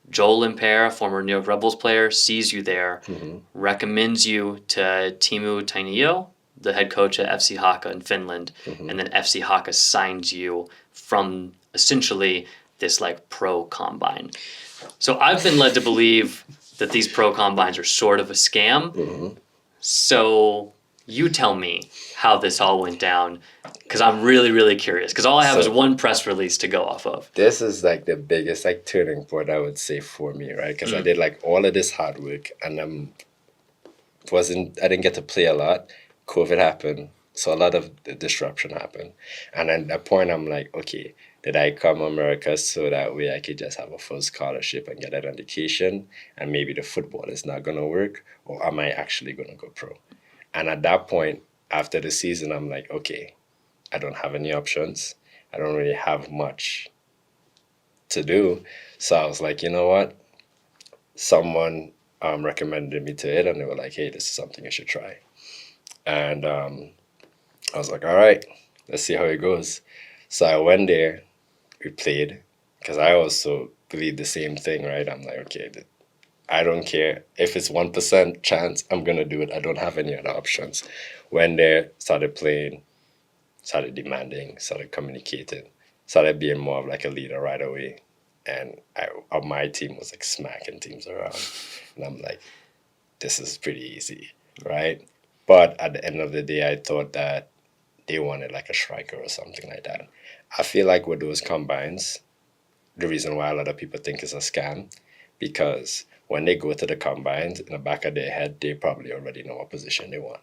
Joel Limper, a former New York Rebels player, sees you there, recommends you to Timu Tainio, the head coach at FC Haka in Finland, and then FC Haka signs you from essentially this like pro combine. So I've been led to believe that these pro combines are sort of a scam. So you tell me how this all went down, because I'm really, really curious, because all I have is one press release to go off of. This is like the biggest like turning point, I would say, for me, right? Because I did like all of this hard work, and I didn't get to play a lot. COVID happened, so a lot of the disruption happened. And at that point, I'm like, okay, did I come to America so that way I could just have a full scholarship and get an education, and maybe the football is not going to work, or am I actually going to go pro? And at that point, after the season, I'm like, okay, I don't have any options. I don't really have much to do. So I was like, you know what? Someone recommended me to it, and they were like, hey, this is something you should try. And I was like, all right, let's see how it goes. So I went there, we played, because I also believe the same thing, right? I'm like, okay, I don't care if it's 1% chance, I'm gonna do it. I don't have any other options. When they started playing, started demanding, started communicating, started being more of like a leader right away. And my team was like smacking teams around. And I'm like, this is pretty easy, right? But at the end of the day, I thought that they wanted like a striker or something like that. I feel like with those combines, the reason why a lot of people think it's a scam, because when they go to the combines, in the back of their head, they probably already know what position they want.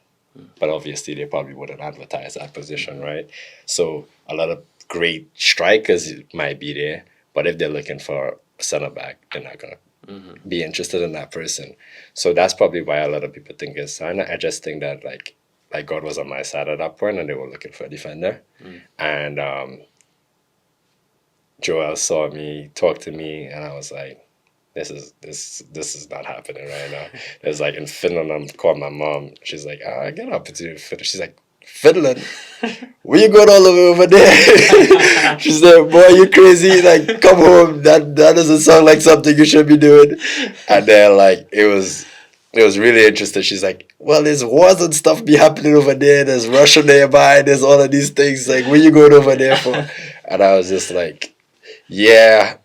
But obviously, they probably wouldn't advertise that position, right? So a lot of great strikers might be there, but if they're looking for a center back, they're not gonna be interested in that person. So that's probably why a lot of people think it's sign. I just think that like God was on my side at that point, and they were looking for a defender, and Joel saw me, talked to me, and I was like, this is not happening right now. It's like in Finland, I'm calling my mom. She's like, I get an opportunity to Finland. She's like, Finland? Where you going all the way over there? She's like, boy, you crazy? Like, come home. That doesn't sound like something you should be doing. And then like it was really interesting. She's like, well, there's wars and stuff be happening over there. There's Russia nearby. There's all of these things. Like, where you going over there for? And I was just like, yeah,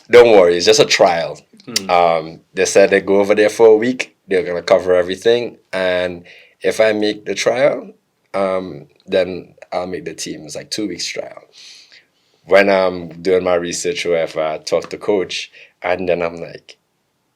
don't worry. It's just a trial. They said they go over there for a week. They're going to cover everything. And if I make the trial, then I'll make the team. It's like 2 weeks trial. When I'm doing my research or whatever, I talk to coach, and then I'm like,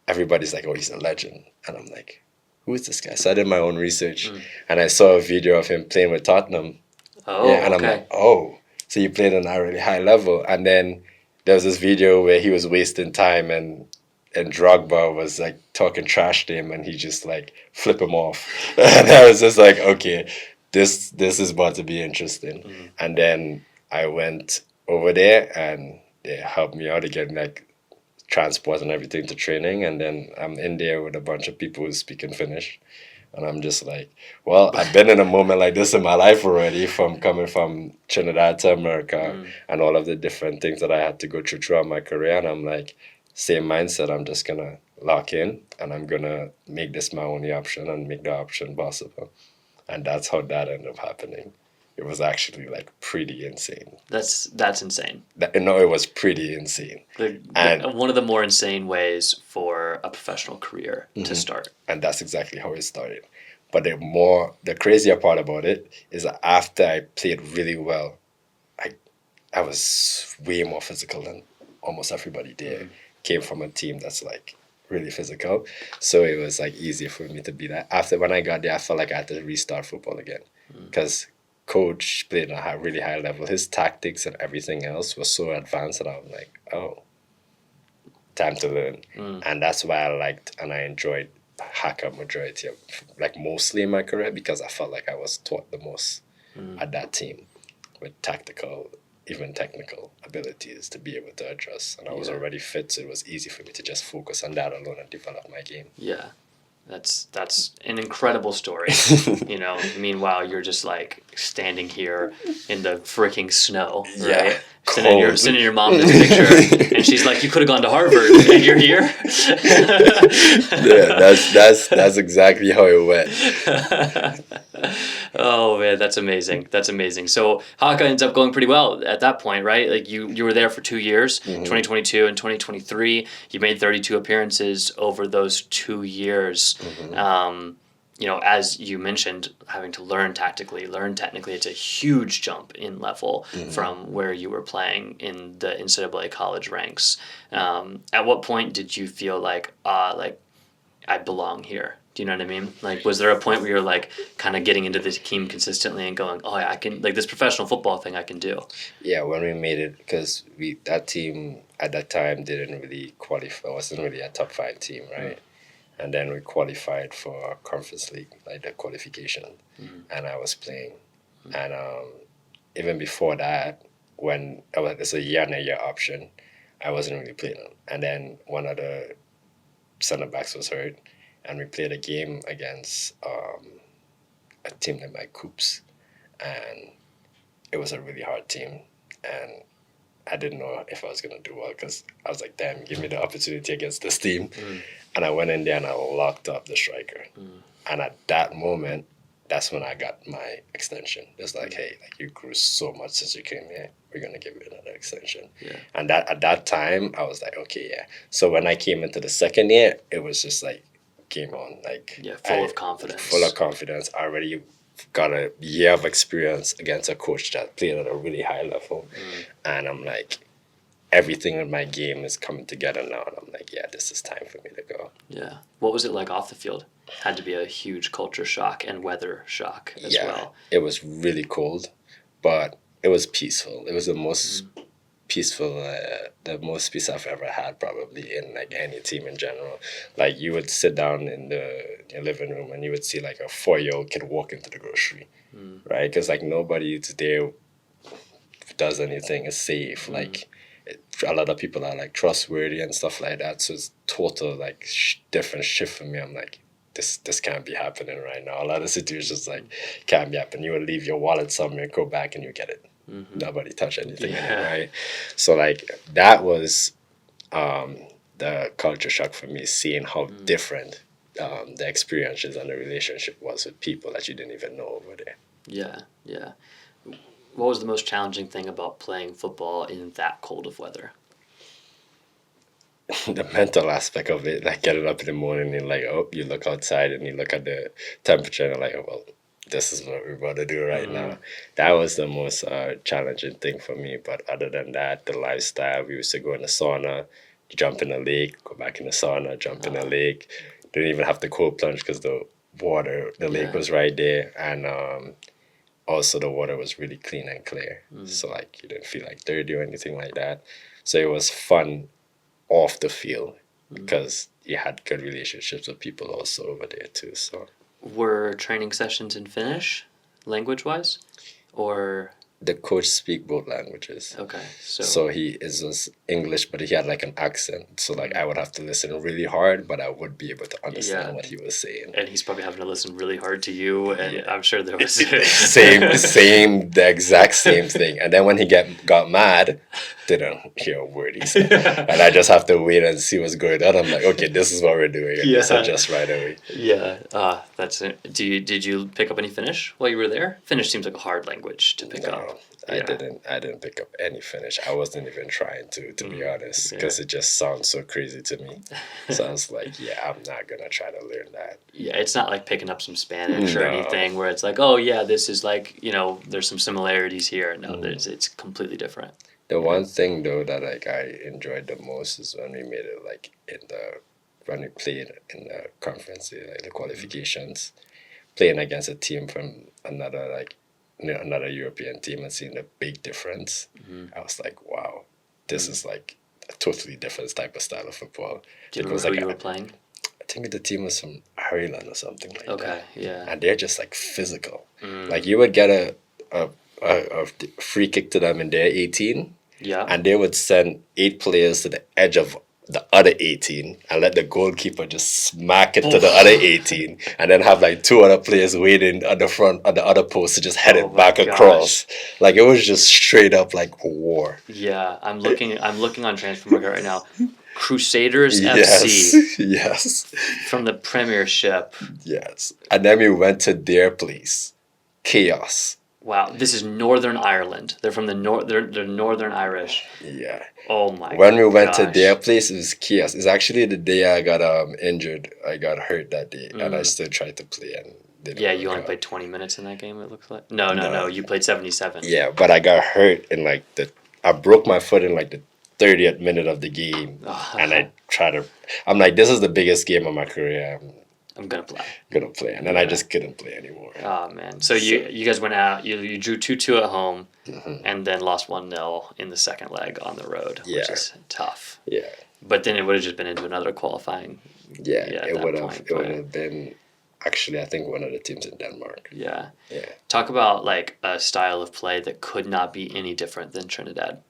everybody's like, oh, he's a legend. And I'm like, who is this guy? So I did my own research, and I saw a video of him playing with Tottenham. Oh, yeah, and okay. I'm like, oh, so you played on a really high level. And then there was this video where he was wasting time, and Drogba was like talking trash to him, and he just like flip him off. And I was just like, okay, this is about to be interesting. And then I went over there, and they helped me out to get like transport and everything to training, and then I'm in there with a bunch of people who speak in Finnish. And I'm just like, well, I've been in a moment like this in my life already, from coming from Trinidad to America and all of the different things that I had to go through throughout my career. And I'm like, same mindset, I'm just going to lock in, and I'm going to make this my only option and make the option possible. And that's how that ended up happening. It was actually like pretty insane. That's insane. It was pretty insane. And one of the more insane ways for a professional career to start. And that's exactly how it started. But the crazier part about it is that after I played really well, I was way more physical than almost everybody there. Came from a team that's like really physical. So it was like easier for me to be that. After when I got there, I felt like I had to restart football again. Because coach played at a really high level. His tactics and everything else was so advanced that I'm like, oh, time to learn. And that's why I liked and I enjoyed Haka majority of, like mostly in my career, because I felt like I was taught the most at that team with tactical, even technical abilities to be able to adjust. And I was already fit, so it was easy for me to just focus on that alone and develop my game. Yeah. That's an incredible story. Meanwhile, you're just like standing here in the freaking snow, right? Sending your mom this picture, and she's like, "You could have gone to Harvard, and you're here." Yeah, that's exactly how it went. Oh man, that's amazing. That's amazing. So Haka ends up going pretty well at that point, right? Like you were there for 2 years, 2022 and 2023. You made 32 appearances over those 2 years. As you mentioned, having to learn tactically, learn technically, it's a huge jump in level from where you were playing in the NCAA college ranks. At what point did you feel like I belong here? Do you know what I mean? Like, was there a point where you're like kind of getting into this team consistently and going, oh, yeah, I can, like this professional football thing I can do? Yeah, when we made it, because that team at that time didn't really qualify, wasn't really a top 5 team, right? And then we qualified for Conference League, like the qualification, and I was playing. And even before that, when it's a year and a year option, I wasn't really playing. And then one of the center backs was hurt, and we played a game against a team named Coops, and it was a really hard team. And I didn't know if I was going to do well because I was like, damn, give me the opportunity against this team. And I went in there and I locked up the striker. And at that moment, that's when I got my extension. It's like, hey, like you grew so much since you came here. We're going to give you another extension. Yeah. And that at that time, I was like, okay, yeah. So when I came into the second year, it was just like, game on. Like, yeah, full of confidence. Full of confidence. I already got a year of experience against a coach that played at a really high level. And I'm like, everything in my game is coming together now. And I'm like, yeah, this is time for me to go. Yeah. What was it like off the field? Had to be a huge culture shock and weather shock as well. It was really cold, but it was peaceful. It was the most peaceful, the most peace I've ever had probably in like any team in general. Like you would sit down in your living room and you would see like a 4-year-old kid walk into the grocery, right? Because like nobody there does anything is safe. Like a lot of people are like trustworthy and stuff like that. So it's total like different shift for me. I'm like, this can't be happening right now. A lot of situations like can't be happening. You would leave your wallet somewhere, go back and you get it. Nobody touch anything in it, right? So like that was the culture shock for me, seeing how different the experiences and the relationship was with people that you didn't even know over there. Yeah. What was the most challenging thing about playing football in that cold of weather? The mental aspect of it, like getting up in the morning and like, oh, you look outside and you look at the temperature and like, oh, well, this is what we're about to do right now. That was the most challenging thing for me. But other than that, the lifestyle, we used to go in the sauna, jump in the lake, go back in the sauna, jump in the lake. Didn't even have to cold plunge because the lake was right there. And also the water was really clean and clear. So like you didn't feel like dirty or anything like that. So it was fun off the field because you had good relationships with people also over there too. So were training sessions in Finnish, language-wise, or the coach speak both languages. Okay, so he is English, but he had like an accent. So like I would have to listen really hard, but I would be able to understand what he was saying. And he's probably having to listen really hard to you, and I'm sure there was the exact same thing. And then when he got mad, didn't hear a word he said, and I just have to wait and see what's going on. I'm like, okay, this is what we're doing, and just adjust right away. That's it. Did you pick up any Finnish while you were there? Finnish seems like a hard language to pick up. I didn't pick up any Finnish. I wasn't even trying to be honest, because it just sounds so crazy to me. So I was like, I'm not gonna try to learn that. Yeah, it's not like picking up some Spanish or anything where it's like, oh yeah, this is like, there's some similarities here. No, it's completely different. The one thing though that like I enjoyed the most is when we made it like when we played in the conference, like the qualifications, playing against a team from another European team and seeing the big difference. I was like, wow, this is like a totally different type of style of football. Do you remember who you were playing? I think the team was from Ireland or something like that. Okay, yeah. And they're just like physical. Like you would get a free kick to them in their 18. Yeah. And they would send 8 players to the edge of the other 18 and let the goalkeeper just smack it to the other 18 and then have like 2 other players waiting at the front at the other post to just head it back across. Like it was just straight up like war. Yeah, I'm looking on Transfermarkt right now. Crusaders FC. Yes. From the Premiership. Yes. And then we went to their place. Chaos. Wow, this is Northern Ireland. They're from they're Northern Irish. Yeah. Oh my. When we went to their place, it was chaos. It's actually the day I got injured. I got hurt that day, and I still tried to play and didn't. Yeah, you only played 20 minutes in that game. It looks like. No. You played 77. Yeah, but I got hurt in like I broke my foot in like the 30th minute of the game, and I'm like, this is the biggest game of my career. I'm gonna play, and then I just couldn't play anymore. Oh man! So you guys went out. You drew 2-2 at home, and then lost 1-0 in the second leg on the road, which is tough. Yeah. But then it would have just been into another qualifying. Yeah, it would have been. Actually, I think one of the teams in Denmark. Yeah. Yeah. Talk about like a style of play that could not be any different than Trinidad.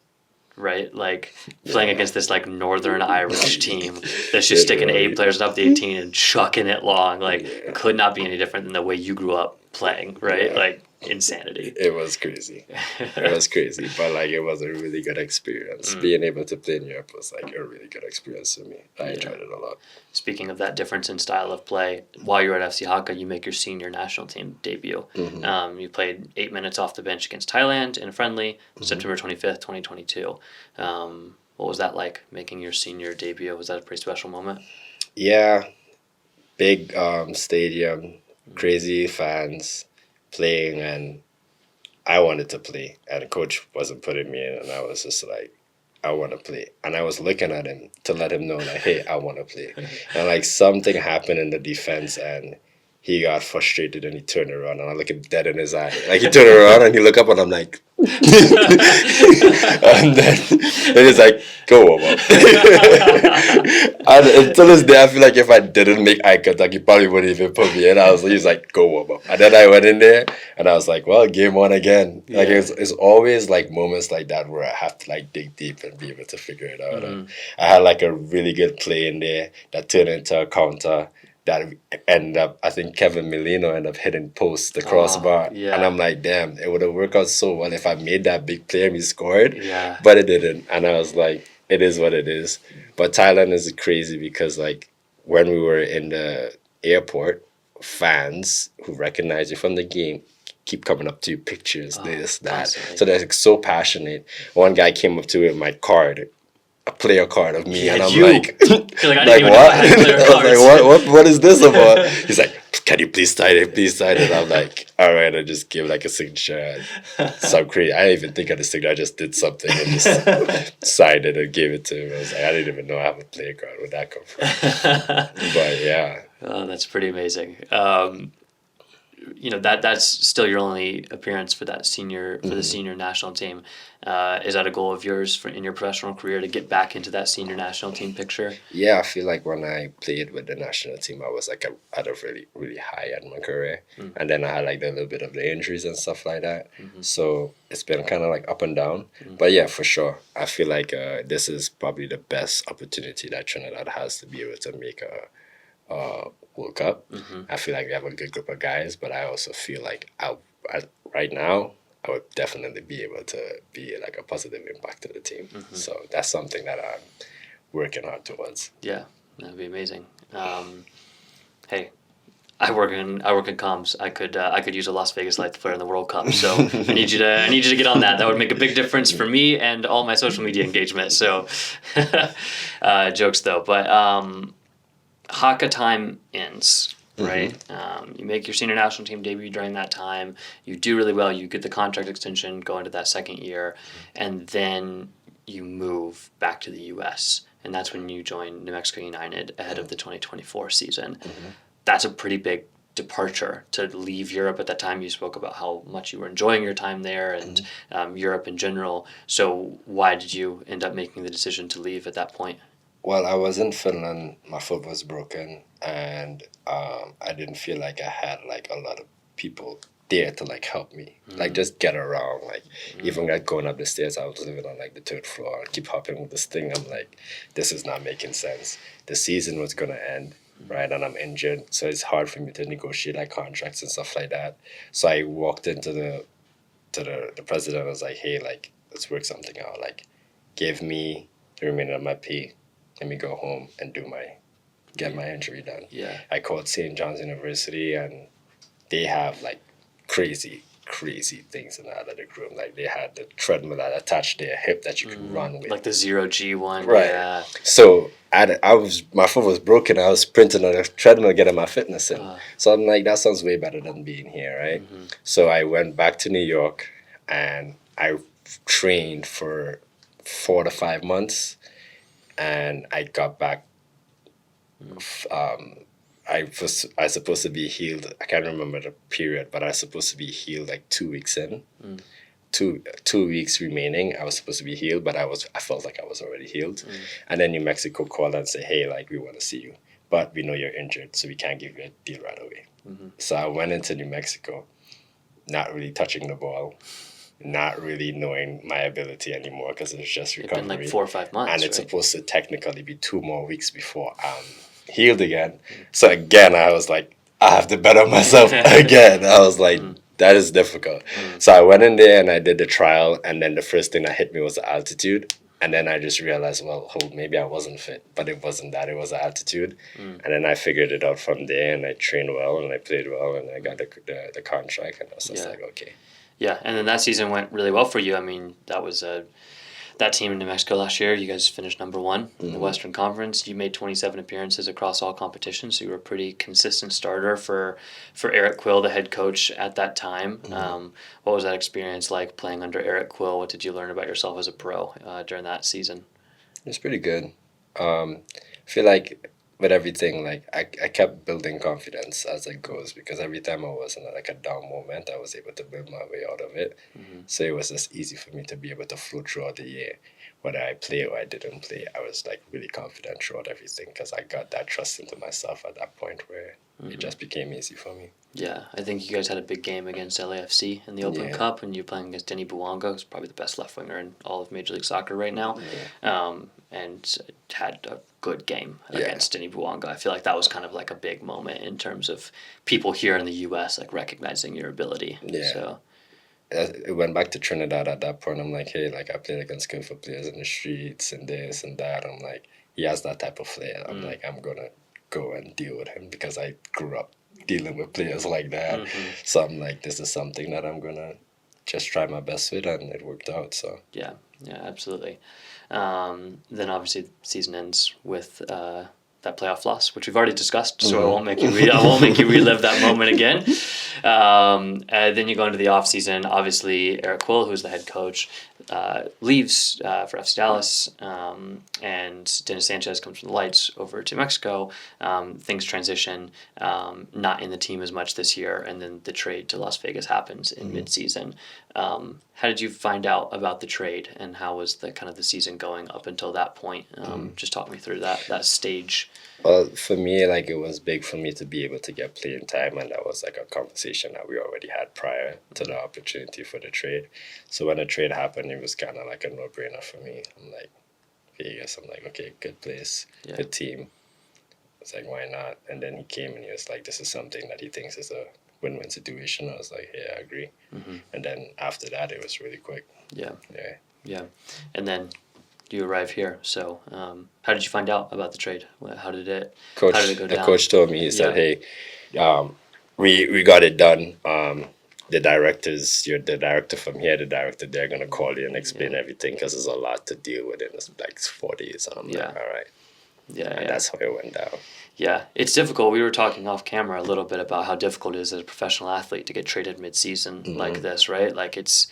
Right, like playing against this like Northern Irish team that's just sticking 8 players up the 18 and chucking it long. Like it could not be any different than the way you grew up playing, right? Yeah. Like insanity. It was crazy. It was crazy, but like it was a really good experience. Being able to play in Europe was like a really good experience for me. I enjoyed it a lot. Speaking of that difference in style of play, while you're at FC Haka, you make your senior national team debut. You played 8 minutes off the bench against Thailand in a friendly, September 25th, 2022. What was that like, making your senior debut? Was that a pretty special moment? Yeah, big stadium, crazy fans playing, and I wanted to play, and the coach wasn't putting me in, and I was just like, I want to play. And I was looking at him to let him know, like, hey, I want to play. And like something happened in the defense, and he got frustrated, and he turned around, and I look him dead in his eye. Like he turned around and he looked up, and I'm like, and then he's like, go warm up. And until this day, I feel like if I didn't make eye contact, he probably wouldn't even put me in. He's like, go warm up. And then I went in there, and I was like, well, game on again. Like it's always like moments like that where I have to like dig deep and be able to figure it out. And I had like a really good play in there that turned into a counter. That ended up, I think Kevin Molino ended up hitting post the crossbar. And I'm like, damn, it would have worked out so well if I made that big play and we scored. But it didn't. And I was like, it is what it is. But Thailand is crazy because, like, when we were in the airport, fans who recognize you from the game keep coming up to you, pictures, this, that. Constantly. So they're like, so passionate. One guy came up to me with my card, a player card of me, and I'm like, I didn't like even know I had player cards. I was like, what is this about? He's like, can you please sign it? Please sign it. I'm like, all right, I just give like a signature. Some crazy. I didn't even think of the signature. I just did something and just signed it and gave it to him. I was like, I didn't even know I have a player card. Where'd that come from? But yeah. Oh, that's pretty amazing. That's still your only appearance for that the senior national team. Is that a goal of yours in your professional career to get back into that senior national team picture? Yeah, I feel like when I played with the national team, I was like at a really, really high end in my career. And then I had like a little bit of the injuries and stuff like that. So it's been kind of like up and down. But yeah, for sure. I feel like this is probably the best opportunity that Trinidad has to be able to make a World Cup. I feel like we have a good group of guys, but I also feel like I right now I would definitely be able to be like a positive impact to the team. So that's something that I'm working hard towards. Yeah, that'd be amazing. Hey, I work in comms. I could use a Las Vegas Lights player in the World Cup. So I need you to get on that. That would make a big difference for me and all my social media engagement. So jokes though, but Haka time ends, right? You make your senior national team debut during that time. You do really well. You get the contract extension, go into that second year, and then you move back to the U.S. And that's when you join New Mexico United ahead of the 2024 season. That's a pretty big departure to leave Europe. At that time, you spoke about how much you were enjoying your time there and Europe in general. So why did you end up making the decision to leave at that point? Well, I was in Finland. My foot was broken, and I didn't feel like I had like a lot of people there to like help me, like just get around. Like even like going up the stairs, I was living on like the third floor. I keep hopping with this thing. I'm like, this is not making sense. The season was gonna end, right? And I'm injured, so it's hard for me to negotiate like contracts and stuff like that. So I walked into the president. I was like, hey, like let's work something out. Like, give me the remainder of my pay. Let me go home and get my injury done. I called St. John's University, and they have like crazy things in the athletic room. Like they had the treadmill that attached to their hip that you could run with, like the 0G one, right? Yeah. So my foot was broken. I was sprinting on a treadmill getting my fitness in. So I'm like, that sounds way better than being here, right? So I went back to New York, and I trained for 4 to 5 months. And I got back. I was supposed to be healed. I can't remember the period, but I was supposed to be healed like 2 weeks in. 2 weeks remaining. I was supposed to be healed, but I felt like I was already healed. And then New Mexico called and said, "Hey, like we want to see you, but we know you're injured, so we can't give you a deal right away." So I went into New Mexico, not really touching the ball. Not really knowing my ability anymore because it's just recovery. It's been like 4 or 5 months, and it's supposed to technically be 2 more weeks before I'm healed again. So again, I was like, I have to bet on myself again. I was like, that is difficult. So I went in there and I did the trial, and then the first thing that hit me was the altitude. And then I just realized, well, maybe I wasn't fit, but it wasn't that. It was the altitude. And then I figured it out from there, and I trained well, and I played well, and I got the contract, and I was just like, okay. Yeah, and then that season went really well for you. I mean, that was that team in New Mexico last year. You guys finished number 1 in the Western Conference. You made 27 appearances across all competitions, so you were a pretty consistent starter for Eric Quill, the head coach at that time. What was that experience like playing under Eric Quill? What did you learn about yourself as a pro during that season? It's pretty good. I feel like with everything, like I kept building confidence as it goes, because every time I was in like a down moment, I was able to build my way out of it. So it was just easy for me to be able to flow throughout the year. Whether I play or I didn't play, I was like really confident throughout everything, because I got that trust into myself at that point where it just became easy for me. Yeah, I think you guys had a big game against LAFC in the Open Cup, and you're playing against Denny Buwanga, who's probably the best left winger in all of Major League Soccer right now, and had a good game against Denny Buwanga. I feel like that was kind of like a big moment in terms of people here in the U.S. like recognizing your ability. Yeah. So It went back to Trinidad at that point. I'm like, hey, like I played against skillful players in the streets and this and that. I'm like, he has that type of flair. I'm like, I'm gonna go and deal with him, because I grew up dealing with players like that. So I'm like, this is something that I'm gonna just try my best with, and it worked out. So yeah, absolutely. Then obviously the season ends with that playoff loss, which we've already discussed, so I won't make you relive that moment again. Then you go into the off season. Obviously, Eric Quill, who's the head coach, leaves for FC Dallas, and Dennis Sanchez comes from the Lights over to Mexico. Things transition, not in the team as much this year, and then the trade to Las Vegas happens in mid-season. How did you find out about the trade, and how was the kind of the season going up until that point? Just talk me through that stage. Well, for me, like it was big for me to be able to get playing time, and that was like a conversation that we already had prior to the opportunity for the trade. So when the trade happened, it was kind of like a no-brainer for me. I'm like, Vegas. I'm like, okay, good place, good team. It's like, why not? And then he came and he was like, this is something that he thinks is a win-win situation. I was like, yeah, I agree. And then after that, it was really quick. Yeah. And then you arrive here. So how did you find out about the trade? How did it go down? The coach told me, he said, hey, we got it done. The directors, you're the director from here, the director, they're going to call you and explain everything, because there's a lot to deal with in like 4 days. And I'm like, all right. And that's how it went down. Yeah, it's difficult. We were talking off camera a little bit about how difficult it is as a professional athlete to get traded mid-season like this, right? Like it's,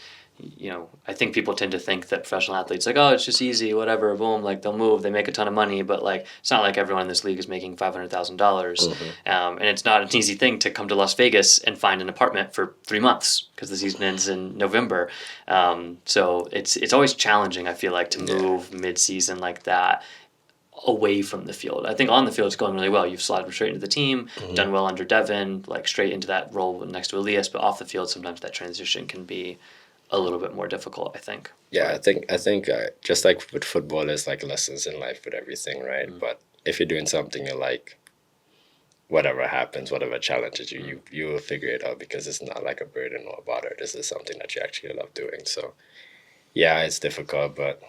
I think people tend to think that professional athletes like, oh, it's just easy, whatever, boom, like they'll move, they make a ton of money, but like it's not like everyone in this league is making $500,000, and it's not an easy thing to come to Las Vegas and find an apartment for 3 months because the season ends in November. So it's always challenging, I feel like, to move mid-season like that away from the field. I think on the field it's going really well. You've slotted straight into the team, done well under Devin, like straight into that role next to Elias, but off the field sometimes that transition can be a little bit more difficult, I think. Yeah, I think just like with football, there's like lessons in life with everything, right? But if you're doing something you like, whatever happens, whatever challenges you, you will figure it out, because it's not like a burden or a bother. This is something that you actually love doing. So yeah, it's difficult, but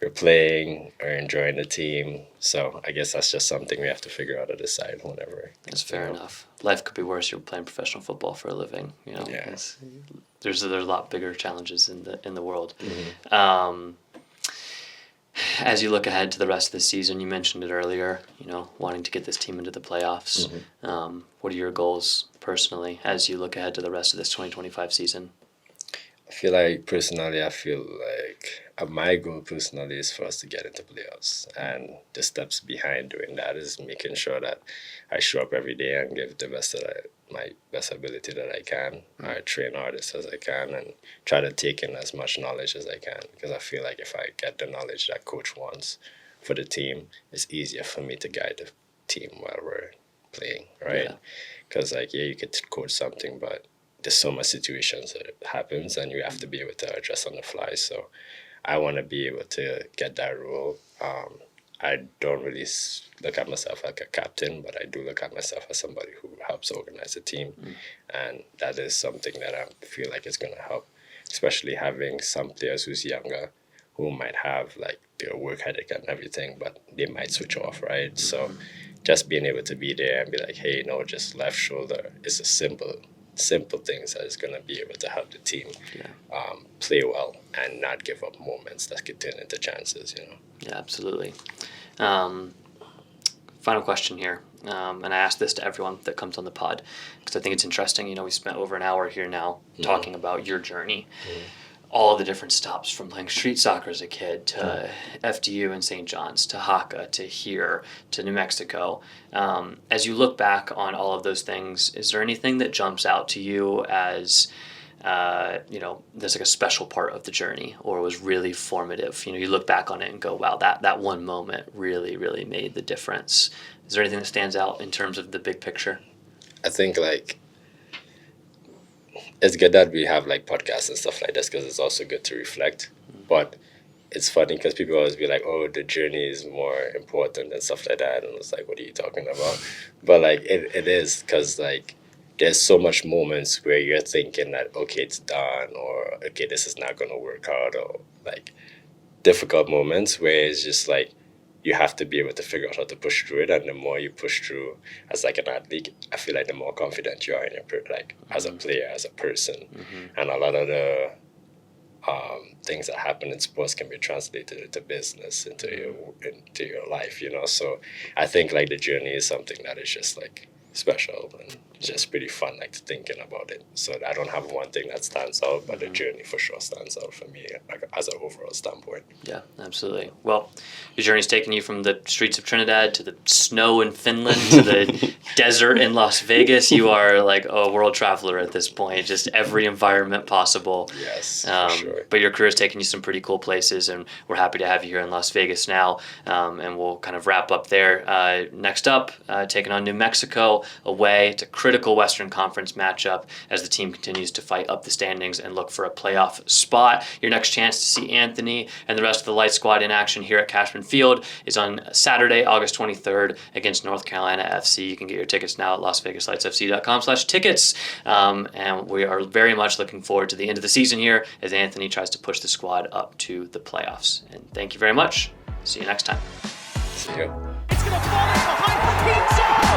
we're playing, we're enjoying the team. So I guess that's just something we have to figure out or decide whenever. That's fair enough. Life could be worse. You're playing professional football for a living. Yeah. There's a lot bigger challenges in the world. As you look ahead to the rest of the season, you mentioned it earlier, wanting to get this team into the playoffs. What are your goals personally as you look ahead to the rest of this 2025 season? I feel like my goal personally is for us to get into playoffs, and the steps behind doing that is making sure that I show up every day and give the best my best ability that I can. I train hardest as I can and try to take in as much knowledge as I can, because I feel like if I get the knowledge that coach wants for the team, it's easier for me to guide the team while we're playing, right? Because you could coach something, but there's so much situations that it happens and you have to be able to adjust on the fly. So I want to be able to get that role I don't really look at myself like a captain, but I do look at myself as somebody who helps organize a team. And that is something that I feel like is going to help, especially having some players who's younger who might have like their work ethic and everything, but they might switch off, right? So just being able to be there and be like, hey, no, just left shoulder is a simple things that is going to be able to help the team play well and not give up moments that could turn into chances, you know? Yeah, absolutely. Final question here, and I ask this to everyone that comes on the pod because I think it's interesting. You know, we spent over an hour here now talking about your journey, all the different stops from playing street soccer as a kid to FDU in St. John's to Haka to here to New Mexico. As you look back on all of those things, is there anything that jumps out to you as there's like a special part of the journey or was really formative? You know, you look back on it and go, wow, that one moment really, really made the difference. Is there anything that stands out in terms of the big picture? I think like it's good that we have like podcasts and stuff like this because it's also good to reflect. But it's funny because people always be like, oh, the journey is more important and stuff like that. And it's like, what are you talking about? But like it is because like there's so much moments where you're thinking that, okay, it's done, or okay, this is not going to work out, or like difficult moments where it's just like you have to be able to figure out how to push through it. And the more you push through as like an athlete, I feel like the more confident you are in your as a player, as a person. And a lot of the things that happen in sports can be translated into business, into your life, you know. So I think like the journey is something that is just like special and just pretty fun, like thinking about it. So I don't have one thing that stands out, but the journey for sure stands out for me like, as an overall standpoint. Yeah, absolutely. Well, your journey's taken you from the streets of Trinidad to the snow in Finland to the desert in Las Vegas. You are like a world traveler at this point, just every environment possible. Yes, for sure. But your career has taken you some pretty cool places, and we're happy to have you here in Las Vegas now. And we'll kind of wrap up there. Next up, taking on New Mexico away to critical Western Conference matchup as the team continues to fight up the standings and look for a playoff spot. Your next chance to see Anthony and the rest of the Light Squad in action here at Cashman Field is on Saturday, August 23rd against North Carolina FC. You can get your tickets now at LasVegasLightsFC.com/tickets. And we are very much looking forward to the end of the season here as Anthony tries to push the squad up to the playoffs. And thank you very much. See you next time. See you. It's going to fall in behind for pizza.